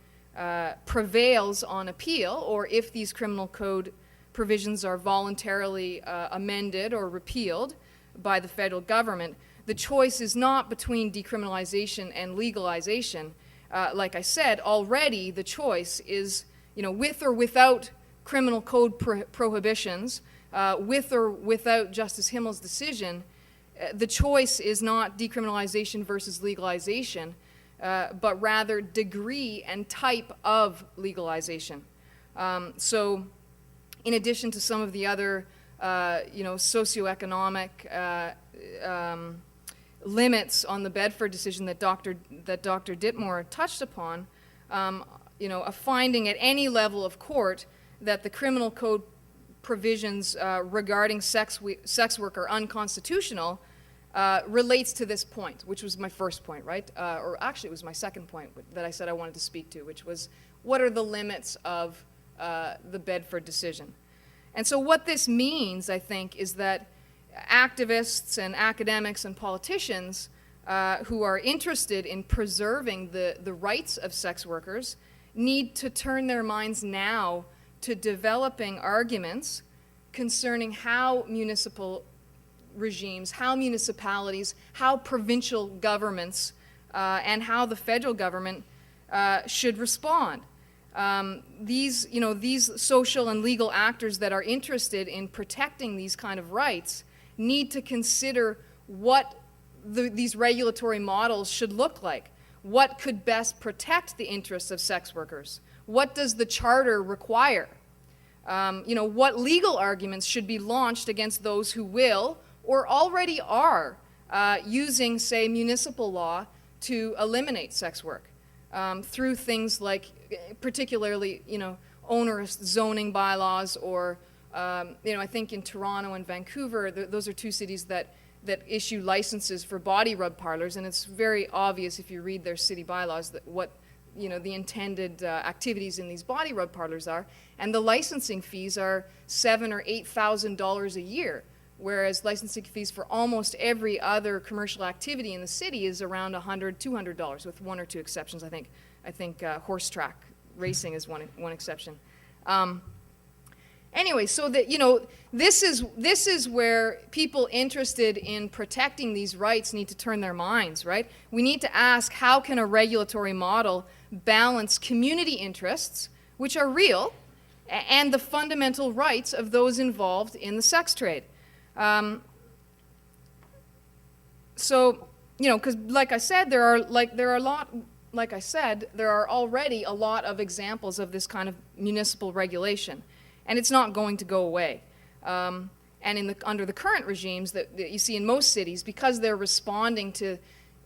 prevails on appeal, or if these criminal code provisions are voluntarily amended or repealed by the federal government, the choice is not between decriminalization and legalization. Like I said, already the choice is, with or without criminal code prohibitions, with or without Justice Himmel's decision, the choice is not decriminalization versus legalization, but rather degree and type of legalization. So in addition to some of the other, socioeconomic limits on the Bedford decision that Dr. Ditmore touched upon, a finding at any level of court that the criminal code provisions regarding sex work are unconstitutional relates to this point, which was my first point, right? Or actually it was my second point that I said I wanted to speak to, which was what are the limits of the Bedford decision? And so what this means, I think, is that activists and academics and politicians who are interested in preserving the rights of sex workers need to turn their minds now to developing arguments concerning how municipal regimes, how municipalities, how provincial governments, and how the federal government should respond. These social and legal actors that are interested in protecting these kind of rights need to consider what these regulatory models should look like. What could best protect the interests of sex workers? What does the charter require? What legal arguments should be launched against those who will or already are using, say, municipal law to eliminate sex work through things like, particularly, onerous zoning bylaws, or, I think in Toronto and Vancouver, those are two cities that issue licenses for body rub parlors, and it's very obvious if you read their city bylaws that what the intended activities in these body rub parlors are, and the licensing fees are $7,000 or $8,000 a year, whereas licensing fees for almost every other commercial activity in the city is around $100, $200, with one or two exceptions. I think horse track racing is one exception. Anyway, so that this is where people interested in protecting these rights need to turn their minds, right? We need to ask, how can a regulatory model balance community interests, which are real, and the fundamental rights of those involved in the sex trade? Because like I said, there are already a lot of examples of this kind of municipal regulation, and it's not going to go away. And under the current regimes that you see in most cities, because they're responding to,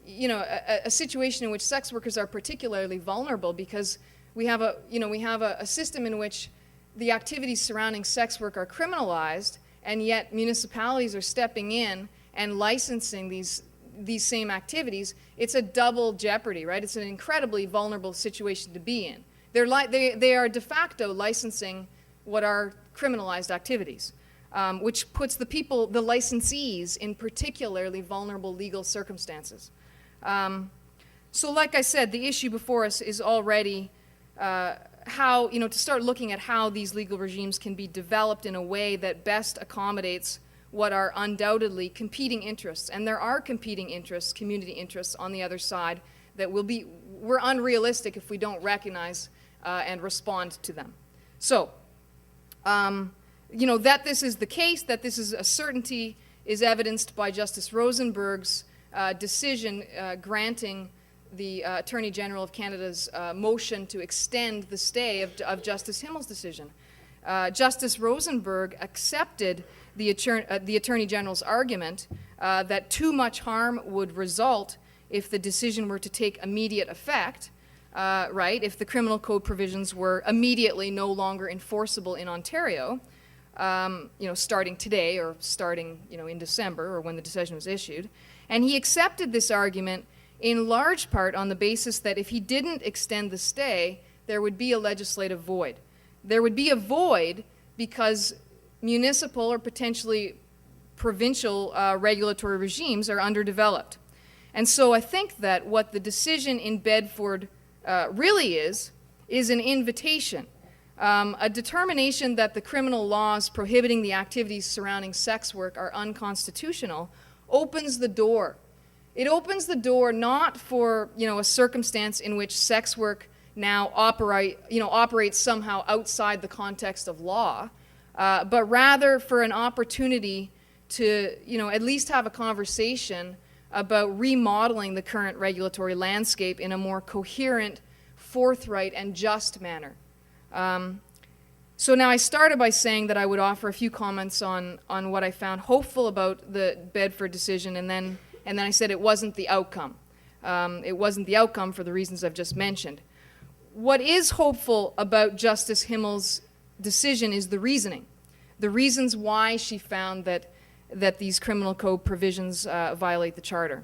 a situation in which sex workers are particularly vulnerable, because we have a system in which the activities surrounding sex work are criminalized, and yet municipalities are stepping in and licensing these same activities. It's a double jeopardy, right? It's an incredibly vulnerable situation to be in. They are de facto licensing what are criminalized activities, which puts the licensees, in particularly vulnerable legal circumstances. So like I said, the issue before us is already how, to start looking at how these legal regimes can be developed in a way that best accommodates what are undoubtedly competing interests. And there are competing interests, community interests on the other side that we're unrealistic if we don't recognize and respond to them. So, that this is the case, that this is a certainty, is evidenced by Justice Rosenberg's decision granting the Attorney General of Canada's motion to extend the stay of Justice Himmel's decision. Justice Rosenberg accepted the Attorney General's argument that too much harm would result if the decision were to take immediate effect, right, if the criminal code provisions were immediately no longer enforceable in Ontario, starting today or starting, in December or when the decision was issued. And he accepted this argument in large part on the basis that if he didn't extend the stay, there would be a legislative void. There would be a void because municipal or potentially provincial regulatory regimes are underdeveloped. And so I think that what the decision in Bedford really is an invitation, a determination that the criminal laws prohibiting the activities surrounding sex work are unconstitutional opens the door. It opens the door not for, a circumstance in which sex work now operates somehow outside the context of law, but rather for an opportunity to, at least have a conversation about remodeling the current regulatory landscape in a more coherent, forthright, and just manner. So now I started by saying that I would offer a few comments on what I found hopeful about the Bedford decision, and then I said it wasn't the outcome. It wasn't the outcome for the reasons I've just mentioned. What is hopeful about Justice Himmel's decision is the reasoning. The reasons why she found that these criminal code provisions violate the Charter.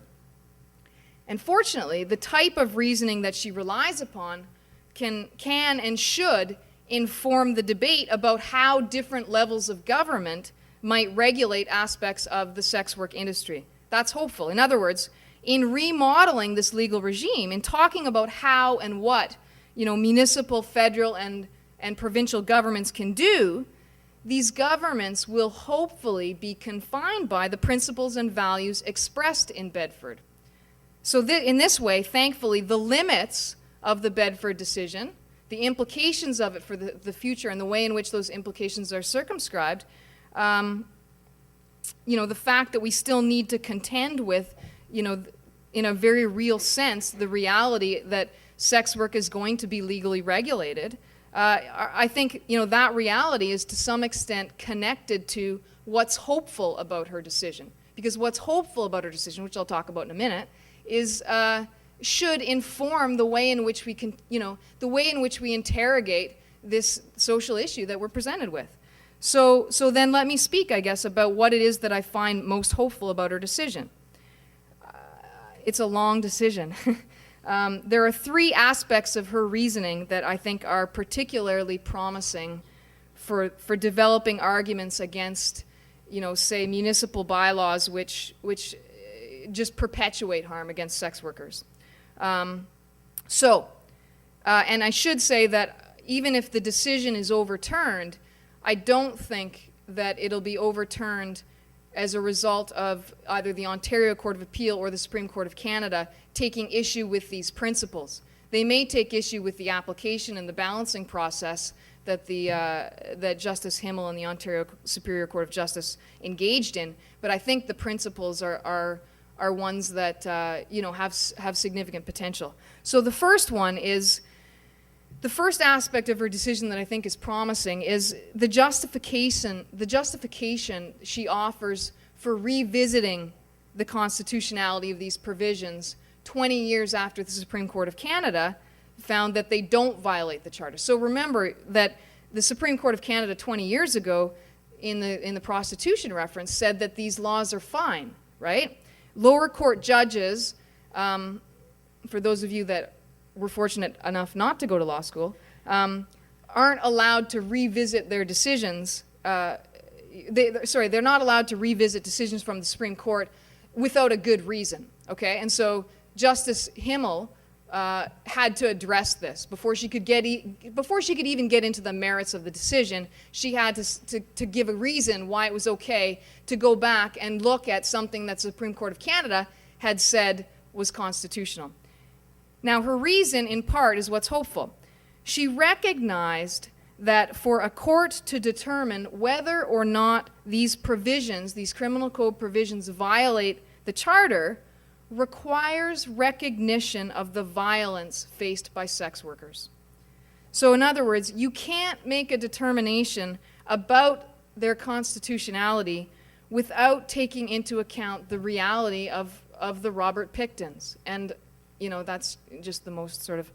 And fortunately, the type of reasoning that she relies upon can and should inform the debate about how different levels of government might regulate aspects of the sex work industry. That's hopeful. In other words, in remodeling this legal regime, in talking about how and what municipal, federal, and provincial governments can do, these governments will hopefully be confined by the principles and values expressed in Bedford. So in this way, thankfully, the limits of the Bedford decision, the implications of it for the future and the way in which those implications are circumscribed, the fact that we still need to contend with, in a very real sense, the reality that sex work is going to be legally regulated, I think that reality is to some extent connected to what's hopeful about her decision. Because what's hopeful about her decision, which I'll talk about in a minute, is should inform the way in which we can, the way in which we interrogate this social issue that we're presented with. So then let me speak, I guess, about what it is that I find most hopeful about her decision. It's a long decision. There are three aspects of her reasoning that I think are particularly promising for developing arguments against, say, municipal bylaws which just perpetuate harm against sex workers. And I should say that even if the decision is overturned, I don't think that it'll be overturned as a result of either the Ontario Court of Appeal or the Supreme Court of Canada taking issue with these principles. They may take issue with the application and the balancing process that that Justice Himmel and the Ontario Superior Court of Justice engaged in, but I think the principles are ones that have significant potential. So the first aspect of her decision that I think is promising is the justification she offers for revisiting the constitutionality of these provisions 20 years after the Supreme Court of Canada found that they don't violate the Charter. So remember that the Supreme Court of Canada 20 years ago in the prostitution reference said that these laws are fine, right? Lower court judges, for those of you that were fortunate enough not to go to law school, aren't allowed to revisit their decisions. They're not allowed to revisit decisions from the Supreme Court without a good reason, okay? And so Justice Himmel had to address this before she could even get into the merits of the decision. She had to give a reason why it was okay to go back and look at something that the Supreme Court of Canada had said was constitutional. Now, her reason, in part, is what's hopeful. She recognized that for a court to determine whether or not these provisions, these criminal code provisions, violate the Charter, requires recognition of the violence faced by sex workers. So in other words, you can't make a determination about their constitutionality without taking into account the reality of the Robert Pictons. And, that's just the most sort of,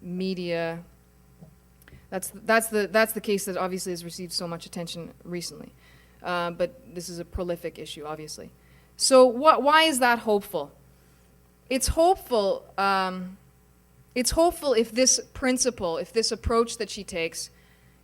media. That's the case that obviously has received so much attention recently. But this is a prolific issue, obviously. So why is that hopeful? It's hopeful if this principle, if this approach that she takes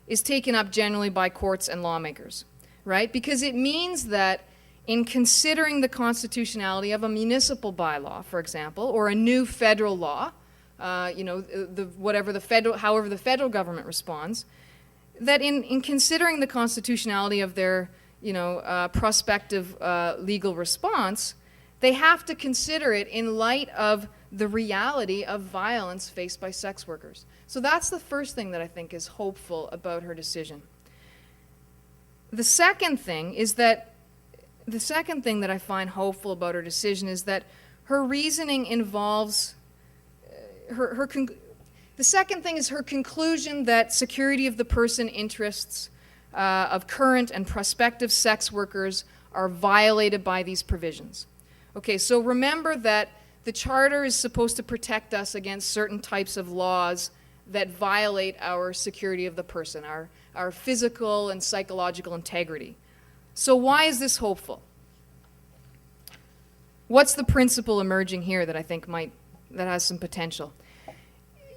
is taken up generally by courts and lawmakers, right? Because it means that in considering the constitutionality of a municipal bylaw, for example, or a new federal law, however the federal government responds, that in considering the constitutionality of their prospective legal response, they have to consider it in light of the reality of violence faced by sex workers. So that's the first thing that I think is hopeful about her decision. The second thing that I find hopeful about her decision is that her reasoning involves the second thing is her conclusion that security of the person interests of current and prospective sex workers are violated by these provisions. Okay, so remember that the Charter is supposed to protect us against certain types of laws that violate our security of the person, our physical and psychological integrity. So why is this hopeful? What's the principle emerging here that I think that has some potential?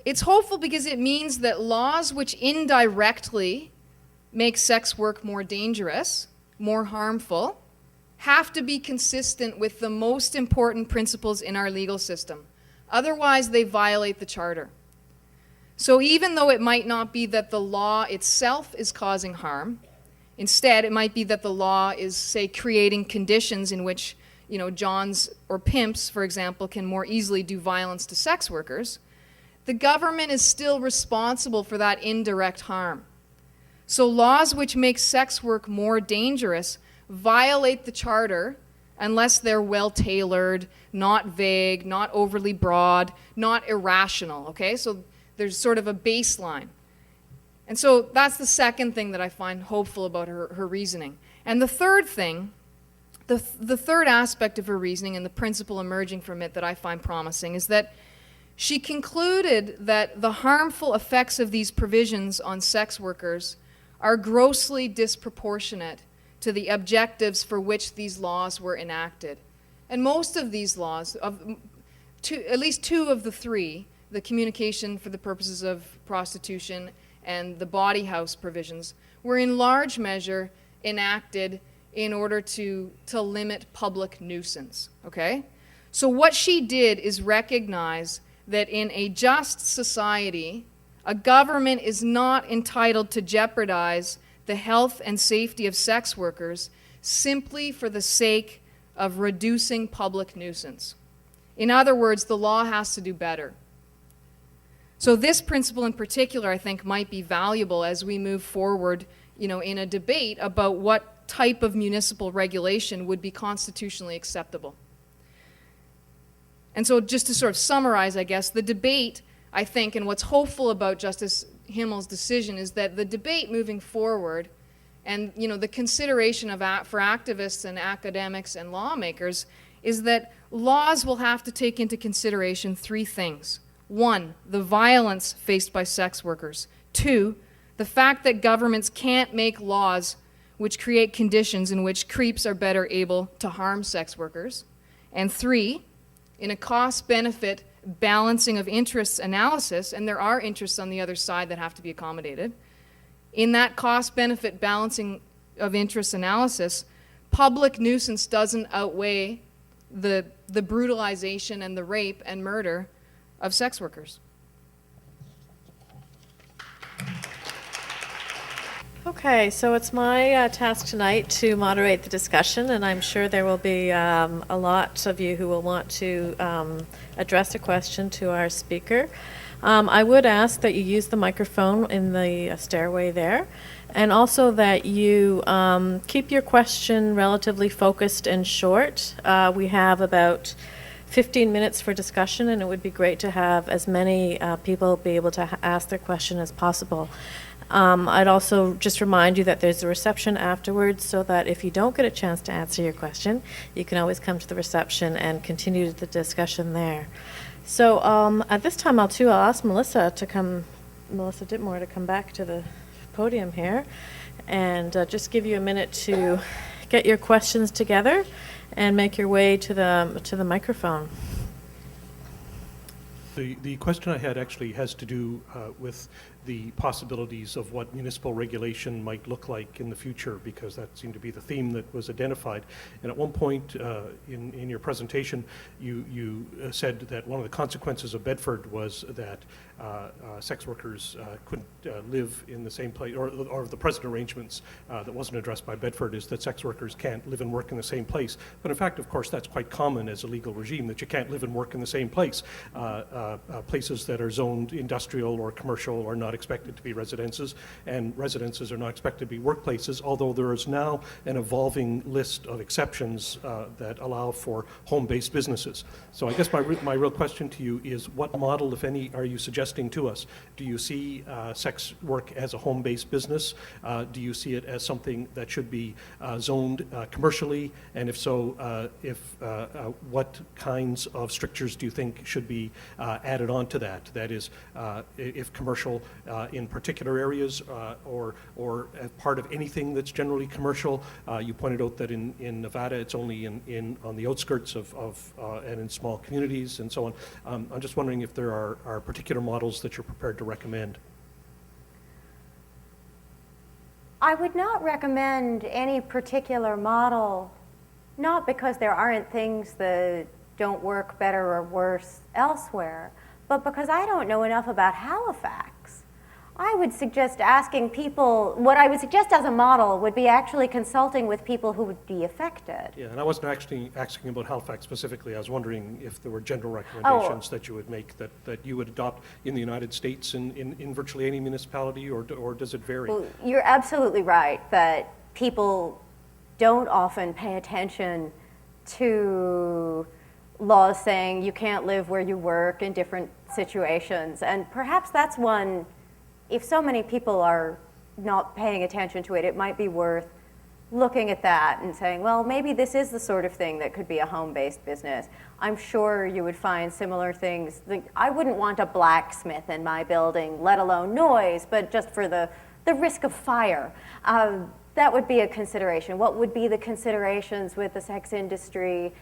It's hopeful because it means that laws which indirectly make sex work more dangerous, more harmful, have to be consistent with the most important principles in our legal system. Otherwise, they violate the Charter. So even though it might not be that the law itself is causing harm, instead it might be that the law is, say, creating conditions in which, Johns or pimps, for example, can more easily do violence to sex workers, the government is still responsible for that indirect harm. So laws which make sex work more dangerous violate the Charter unless they're well-tailored, not vague, not overly broad, not irrational, okay? So there's sort of a baseline. And so that's the second thing that I find hopeful about her reasoning. And the third thing, the third aspect of her reasoning and the principle emerging from it that I find promising is that she concluded that the harmful effects of these provisions on sex workers are grossly disproportionate to the objectives for which these laws were enacted. And most of these laws, at least two of the three, the communication for the purposes of prostitution and the body house provisions, were in large measure enacted in order to limit public nuisance, okay? So what she did is recognize that in a just society, a government is not entitled to jeopardize the health and safety of sex workers simply for the sake of reducing public nuisance. In other words, the law has to do better. So this principle in particular, I think, might be valuable as we move forward, in a debate about what type of municipal regulation would be constitutionally acceptable. And so just to sort of summarize, I guess, the debate, I think, and what's hopeful about Justice Himmel's decision is that the debate moving forward and, the consideration for activists and academics and lawmakers is that laws will have to take into consideration three things. 1, the violence faced by sex workers. 2, the fact that governments can't make laws which create conditions in which creeps are better able to harm sex workers. And 3, in a cost-benefit balancing of interests analysis, and there are interests on the other side that have to be accommodated, in that cost-benefit balancing of interest analysis, public nuisance doesn't outweigh the brutalization and the rape and murder of sex workers. Okay, so it's my task tonight to moderate the discussion, and I'm sure there will be a lot of you who will want to address a question to our speaker. I would ask that you use the microphone in the stairway there, And also that you keep your question relatively focused and short. We have about 15 minutes for discussion, and it would be great to have as many people be able to ask their question as possible. I'd also just remind you that there's a reception afterwards, so that if you don't get a chance to answer your question, you can always come to the reception and continue the discussion there. So at this time, I'll ask Melissa Ditmore to come back to the podium here and just give you a minute to get your questions together and make your way to the microphone. The question I had actually has to do with the possibilities of what municipal regulation might look like in the future, because that seemed to be the theme that was identified. And at one point in your presentation, you said that one of the consequences of Bedford was that sex workers couldn't live in the same place, or the present arrangements that wasn't addressed by Bedford is that sex workers can't live and work in the same place. But in fact, of course, that's quite common as a legal regime, that you can't live and work in the same place. Places that are zoned industrial or commercial are not expected to be residences, and residences are not expected to be workplaces, although there is now an evolving list of exceptions that allow for home-based businesses. So I guess my real question to you is, what model, if any, are you suggesting to us? Do you see sex work as a home-based business? Do you see it as something that should be zoned commercially? And if so, what kinds of strictures do you think should be added on to that? That is, if commercial in particular areas or as part of anything that's generally commercial. You pointed out that in Nevada it's only on the outskirts of and in small communities and so on. I'm just wondering if there are particular models that you're prepared to recommend. I would not recommend any particular model, not because there aren't things that don't work better or worse elsewhere, but because I don't know enough about Halifax. I would suggest asking people, what I would suggest as a model would be actually consulting with people who would be affected. Yeah, and I wasn't actually asking about Halifax specifically. I was wondering if there were general recommendations that you would make that you would adopt in the United States in virtually any municipality, or does it vary? Well, you're absolutely right that people don't often pay attention to laws saying you can't live where you work in different situations. And perhaps that's one, if so many people are not paying attention to it, it might be worth looking at that and saying, well, maybe this is the sort of thing that could be a home-based business. I'm sure you would find similar things. I wouldn't want a blacksmith in my building, let alone noise, but just for the risk of fire. That would be a consideration. What would be the considerations with the sex industry?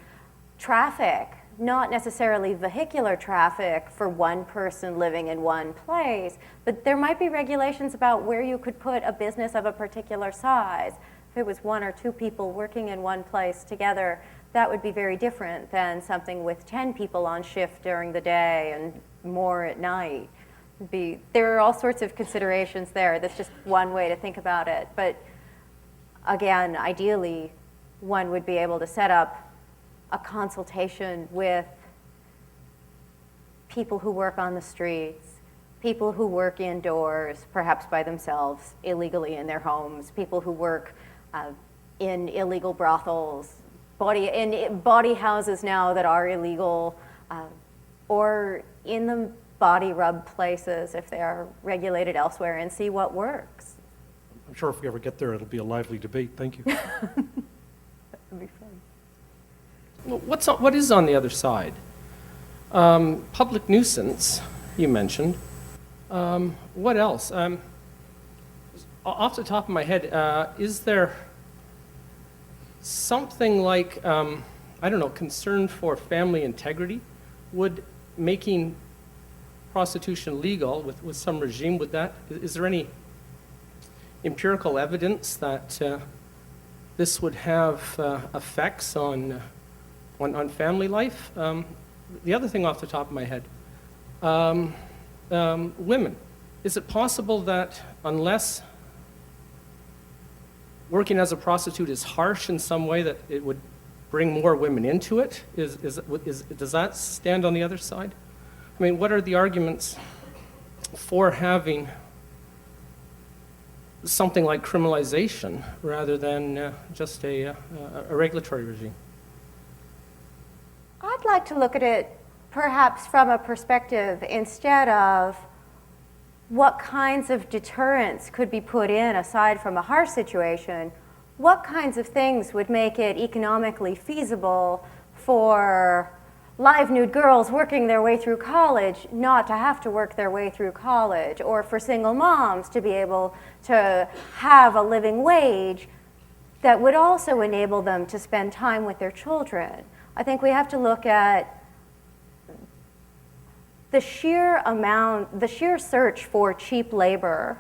Traffic, not necessarily vehicular traffic for one person living in one place, but there might be regulations about where you could put a business of a particular size. If it was one or two people working in one place together, that would be very different than something with 10 people on shift during the day and more at night. There are all sorts of considerations there. That's just one way to think about it. But again, ideally, one would be able to set up a consultation with people who work on the streets, people who work indoors, perhaps by themselves, illegally in their homes, people who work in illegal brothels, body houses now that are illegal, or in the body rub places if they are regulated elsewhere, and see what works. I'm sure if we ever get there, it'll be a lively debate. Thank you. That would be fun. Well, what is on the other side? Public nuisance, you mentioned. What else? Off the top of my head, is there something like, I don't know, concern for family integrity? Would making prostitution legal with some regime, is there any empirical evidence that this would have effects on family life? The other thing off the top of my head, women. Is it possible that unless working as a prostitute is harsh in some way, that it would bring more women into it? Does that stand on the other side? I mean, what are the arguments for having something like criminalization rather than just a regulatory regime? I'd like to look at it perhaps from a perspective instead of what kinds of deterrents could be put in aside from a harsh situation, what kinds of things would make it economically feasible for live nude girls working their way through college not to have to work their way through college, or for single moms to be able to have a living wage that would also enable them to spend time with their children. I think we have to look at the sheer search for cheap labor.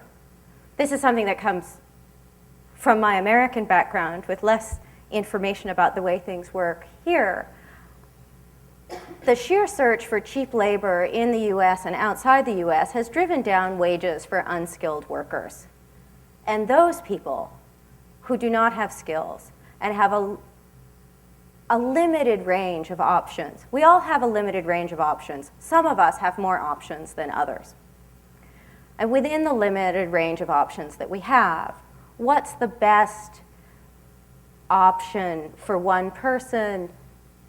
This is something that comes from my American background with less information about the way things work here. The sheer search for cheap labor in the US and outside the US has driven down wages for unskilled workers. And those people who do not have skills and have a limited range of options. We all have a limited range of options. Some of us have more options than others. And within the limited range of options that we have, what's the best option for one person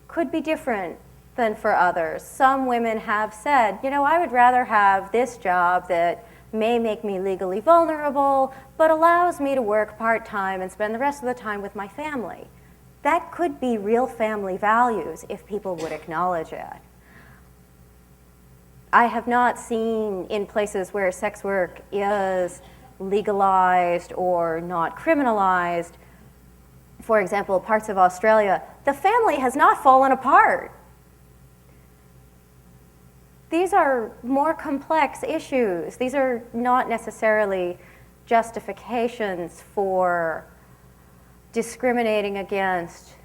could be different than for others. Some women have said, you know, I would rather have this job that may make me legally vulnerable, but allows me to work part-time and spend the rest of the time with my family. That could be real family values if people would acknowledge it. I have not seen in places where sex work is legalized or not criminalized, for example, parts of Australia, the family has not fallen apart. These are more complex issues. These are not necessarily justifications for discriminating against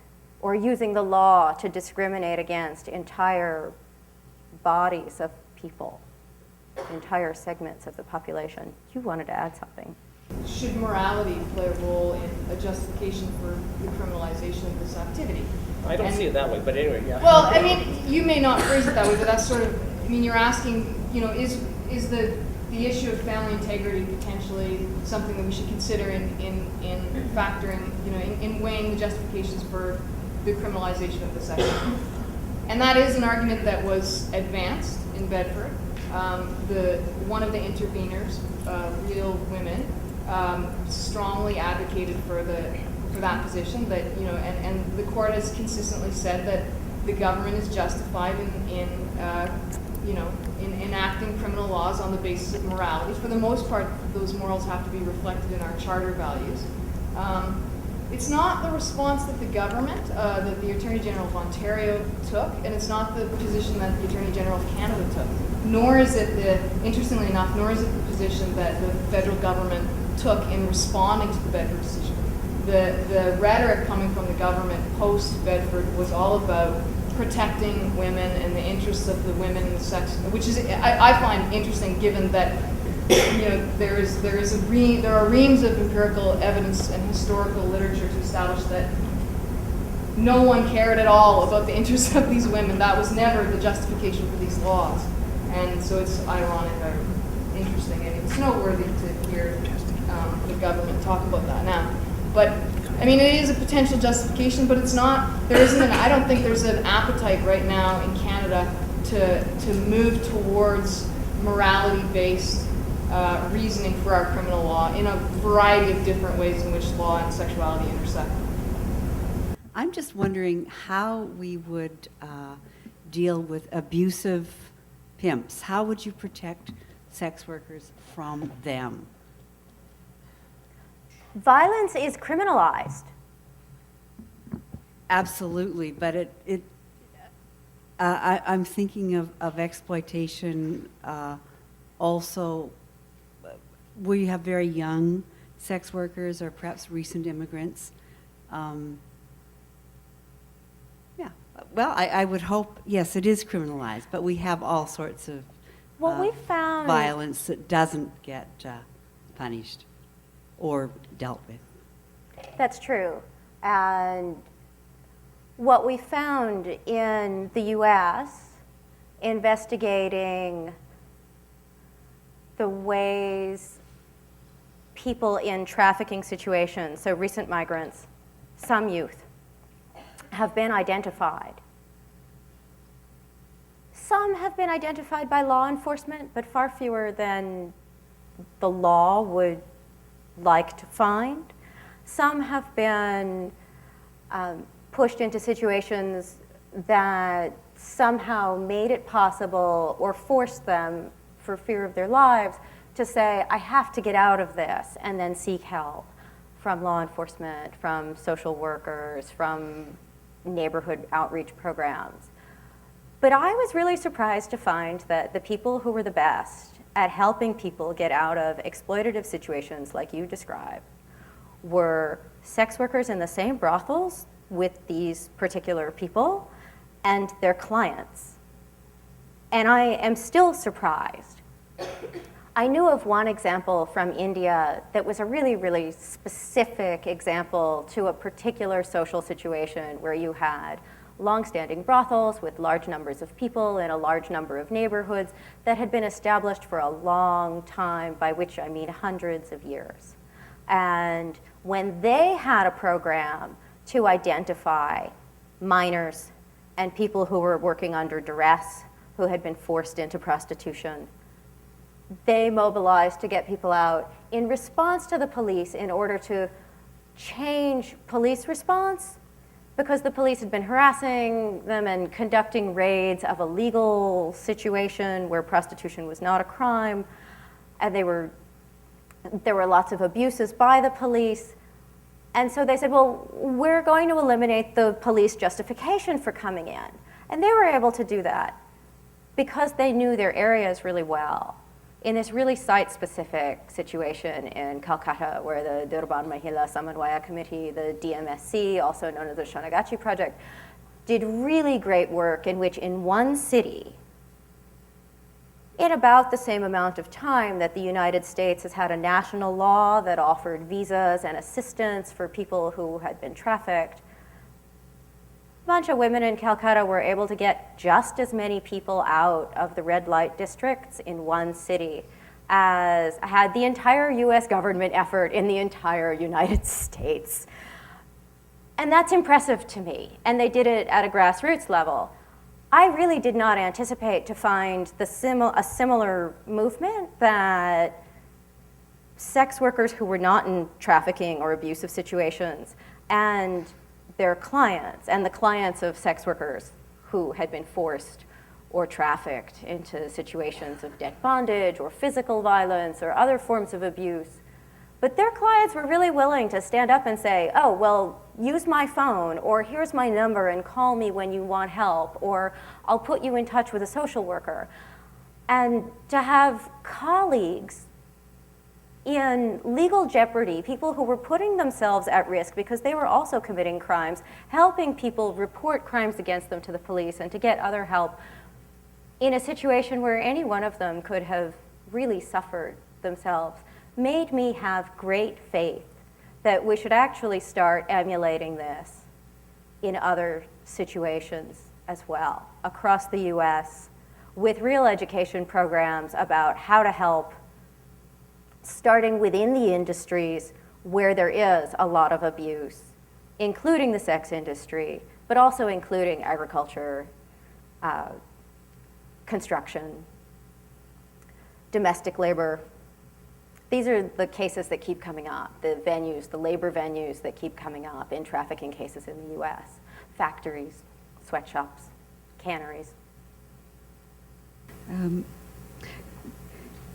or using the law to discriminate against entire bodies of people, entire segments of the population. You wanted to add something. Should morality play a role in a justification for the criminalization of this activity? I don't see it that way, but anyway, yeah. Well, I mean, you may not phrase it that way, but that's sort of, I mean, you're asking, you know, is the issue of family integrity potentially something that we should consider in factoring, you know, in weighing the justifications for the criminalization of this activity? And that is an argument that was advanced in Bedford. One of the interveners, Real Women, strongly advocated for that position. That, you know, and the court has consistently said that the government is justified in enacting criminal laws on the basis of morality. For the most part, those morals have to be reflected in our charter values. It's not the response that the government, that the Attorney General of Ontario took, and it's not the position that the Attorney General of Canada took. Nor is it interestingly enough, nor is it the position that the federal government took in responding to the Bedford decision. The rhetoric coming from the government post-Bedford was all about protecting women and the interests of the women in the sex, which is I find interesting, given that, you know, there are reams of empirical evidence and historical literature to establish that no one cared at all about the interests of these women. That was never the justification for these laws, and so it's ironic or interesting, and it's noteworthy to hear the government talk about that now. But I mean, it is a potential justification, but it's not. I don't think there's an appetite right now in Canada to move towards morality-based reasoning for our criminal law in a variety of different ways in which law and sexuality intersect. I'm just wondering how we would deal with abusive pimps. How would you protect sex workers from them? Violence is criminalized. Absolutely, but I'm thinking of exploitation also where you have very young sex workers or perhaps recent immigrants. Yeah, well, I would hope, yes, it is criminalized, but we have all sorts of What we found violence that doesn't get punished or dealt with. That's true. And what we found in the US, investigating the ways people in trafficking situations, so recent migrants, some youth, have been identified. Some have been identified by law enforcement, but far fewer than the law would like to find. Some have been pushed into situations that somehow made it possible or forced them, for fear of their lives, to say, I have to get out of this, and then seek help from law enforcement, from social workers, from neighborhood outreach programs. But I was really surprised to find that the people who were the best at helping people get out of exploitative situations like you described were sex workers in the same brothels with these particular people and their clients. And I am still surprised. I knew of one example from India that was a really, really specific example to a particular social situation where you had long-standing brothels with large numbers of people in a large number of neighborhoods that had been established for a long time, by which I mean hundreds of years. And when they had a program to identify minors and people who were working under duress, who had been forced into prostitution, they mobilized to get people out in response to the police in order to change police response, because the police had been harassing them and conducting raids of a legal situation where prostitution was not a crime, and there were lots of abuses by the police. And so they said, well, we're going to eliminate the police justification for coming in. And they were able to do that because they knew their areas really well. In this really site-specific situation in Calcutta, where the Durban Mahila Samanwaya Committee, the DMSC, also known as the Shonagachi Project, did really great work in which in one city, in about the same amount of time that the United States has had a national law that offered visas and assistance for people who had been trafficked, a bunch of women in Calcutta were able to get just as many people out of the red light districts in one city as had the entire US government effort in the entire United States. And that's impressive to me. And they did it at a grassroots level. I really did not anticipate to find a similar movement that sex workers who were not in trafficking or abusive situations and their clients and the clients of sex workers who had been forced or trafficked into situations of debt bondage or physical violence or other forms of abuse. But their clients were really willing to stand up and say, oh, well, use my phone, or here's my number and call me when you want help, or I'll put you in touch with a social worker. And to have colleagues in legal jeopardy, people who were putting themselves at risk because they were also committing crimes, helping people report crimes against them to the police and to get other help in a situation where any one of them could have really suffered themselves, made me have great faith that we should actually start emulating this in other situations as well, across the US, with real education programs about how to help, starting within the industries where there is a lot of abuse, including the sex industry, but also including agriculture, construction, domestic labor. These are the cases that keep coming up, the venues, the labor venues that keep coming up in trafficking cases in the US. Factories, sweatshops, canneries.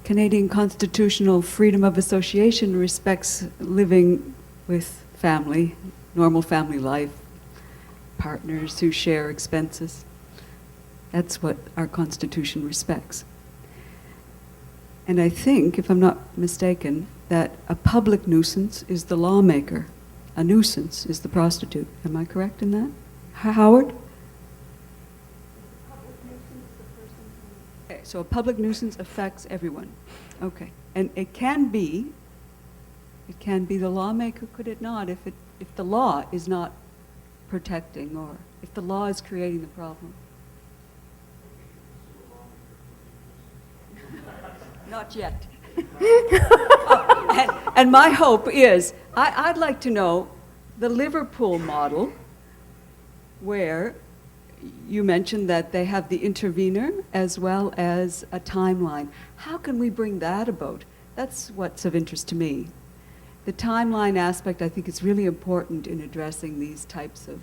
Canadian constitutional freedom of association respects living with family, normal family life, partners who share expenses. That's what our Constitution respects. And I think, if I'm not mistaken, that a public nuisance is the lawmaker. A nuisance is the prostitute. Am I correct in that? Howard? Okay, so a public nuisance affects everyone. Okay. And it can be the lawmaker, could it not, if the law is not protecting, or if the law is creating the problem? Not yet. And my hope is, I'd like to know the Liverpool model, where you mentioned that they have the intervener as well as a timeline. How can we bring that about? That's what's of interest to me. The timeline aspect, I think, is really important in addressing these types of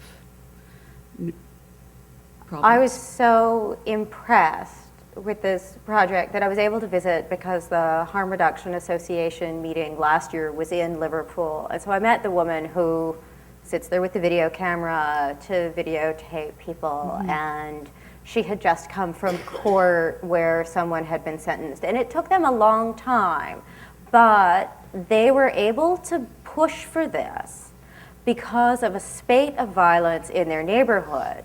problems. I was so impressed with this project that I was able to visit because the Harm Reduction Association meeting last year was in Liverpool. And so I met the woman who sits there with the video camera to videotape people, and she had just come from court where someone had been sentenced. And it took them a long time, but they were able to push for this because of a spate of violence in their neighborhood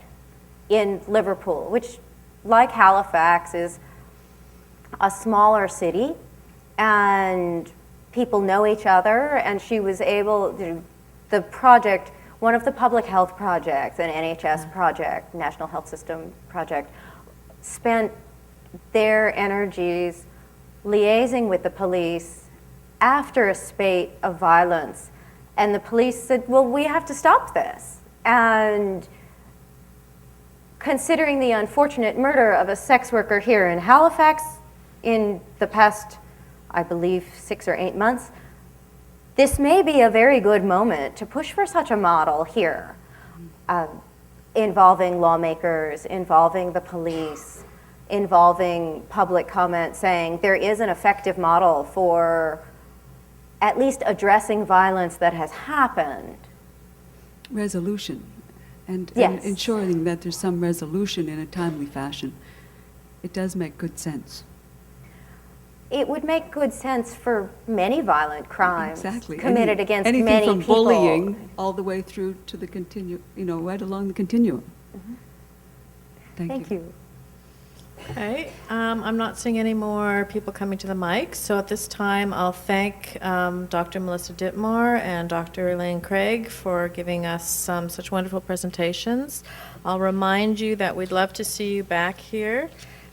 in Liverpool, which, like Halifax, is a smaller city, and people know each other, and she was able to, the project, one of the public health projects, an NHS project, National Health System project, spent their energies liaising with the police after a spate of violence. And the police said, well, we have to stop this. And considering the unfortunate murder of a sex worker here in Halifax in the past, I believe, 6 or 8 months, this may be a very good moment to push for such a model here, involving lawmakers, involving the police, involving public comment, saying there is an effective model for at least addressing violence that has happened. Resolution, and Yes. ensuring that there's some resolution in a timely fashion. It does make good sense. It would make good sense for many violent crimes Exactly. committed against anything many from people. bullying all the way through to the right along the continuum. Thank you. Okay, I'm not seeing any more people coming to the mic, so at this time, I'll thank Dr. Melissa Ditmore and Dr. Elaine Craig for giving us such wonderful presentations. I'll remind you that we'd love to see you back here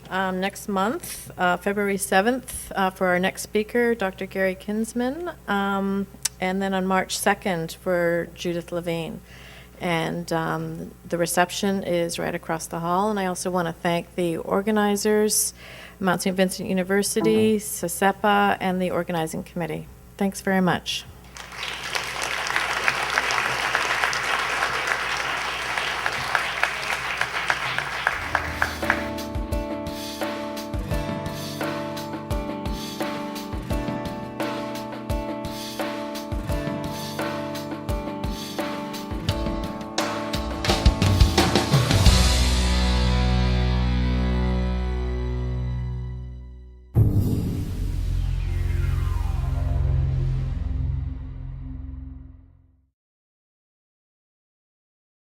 next month, February 7th, for our next speaker, Dr. Gary Kinsman, and then on March 2nd for Judith Levine. And the reception is right across the hall. And I also want to thank the organizers, Mount St. Vincent University, CCEPA, and the organizing committee. Thanks very much.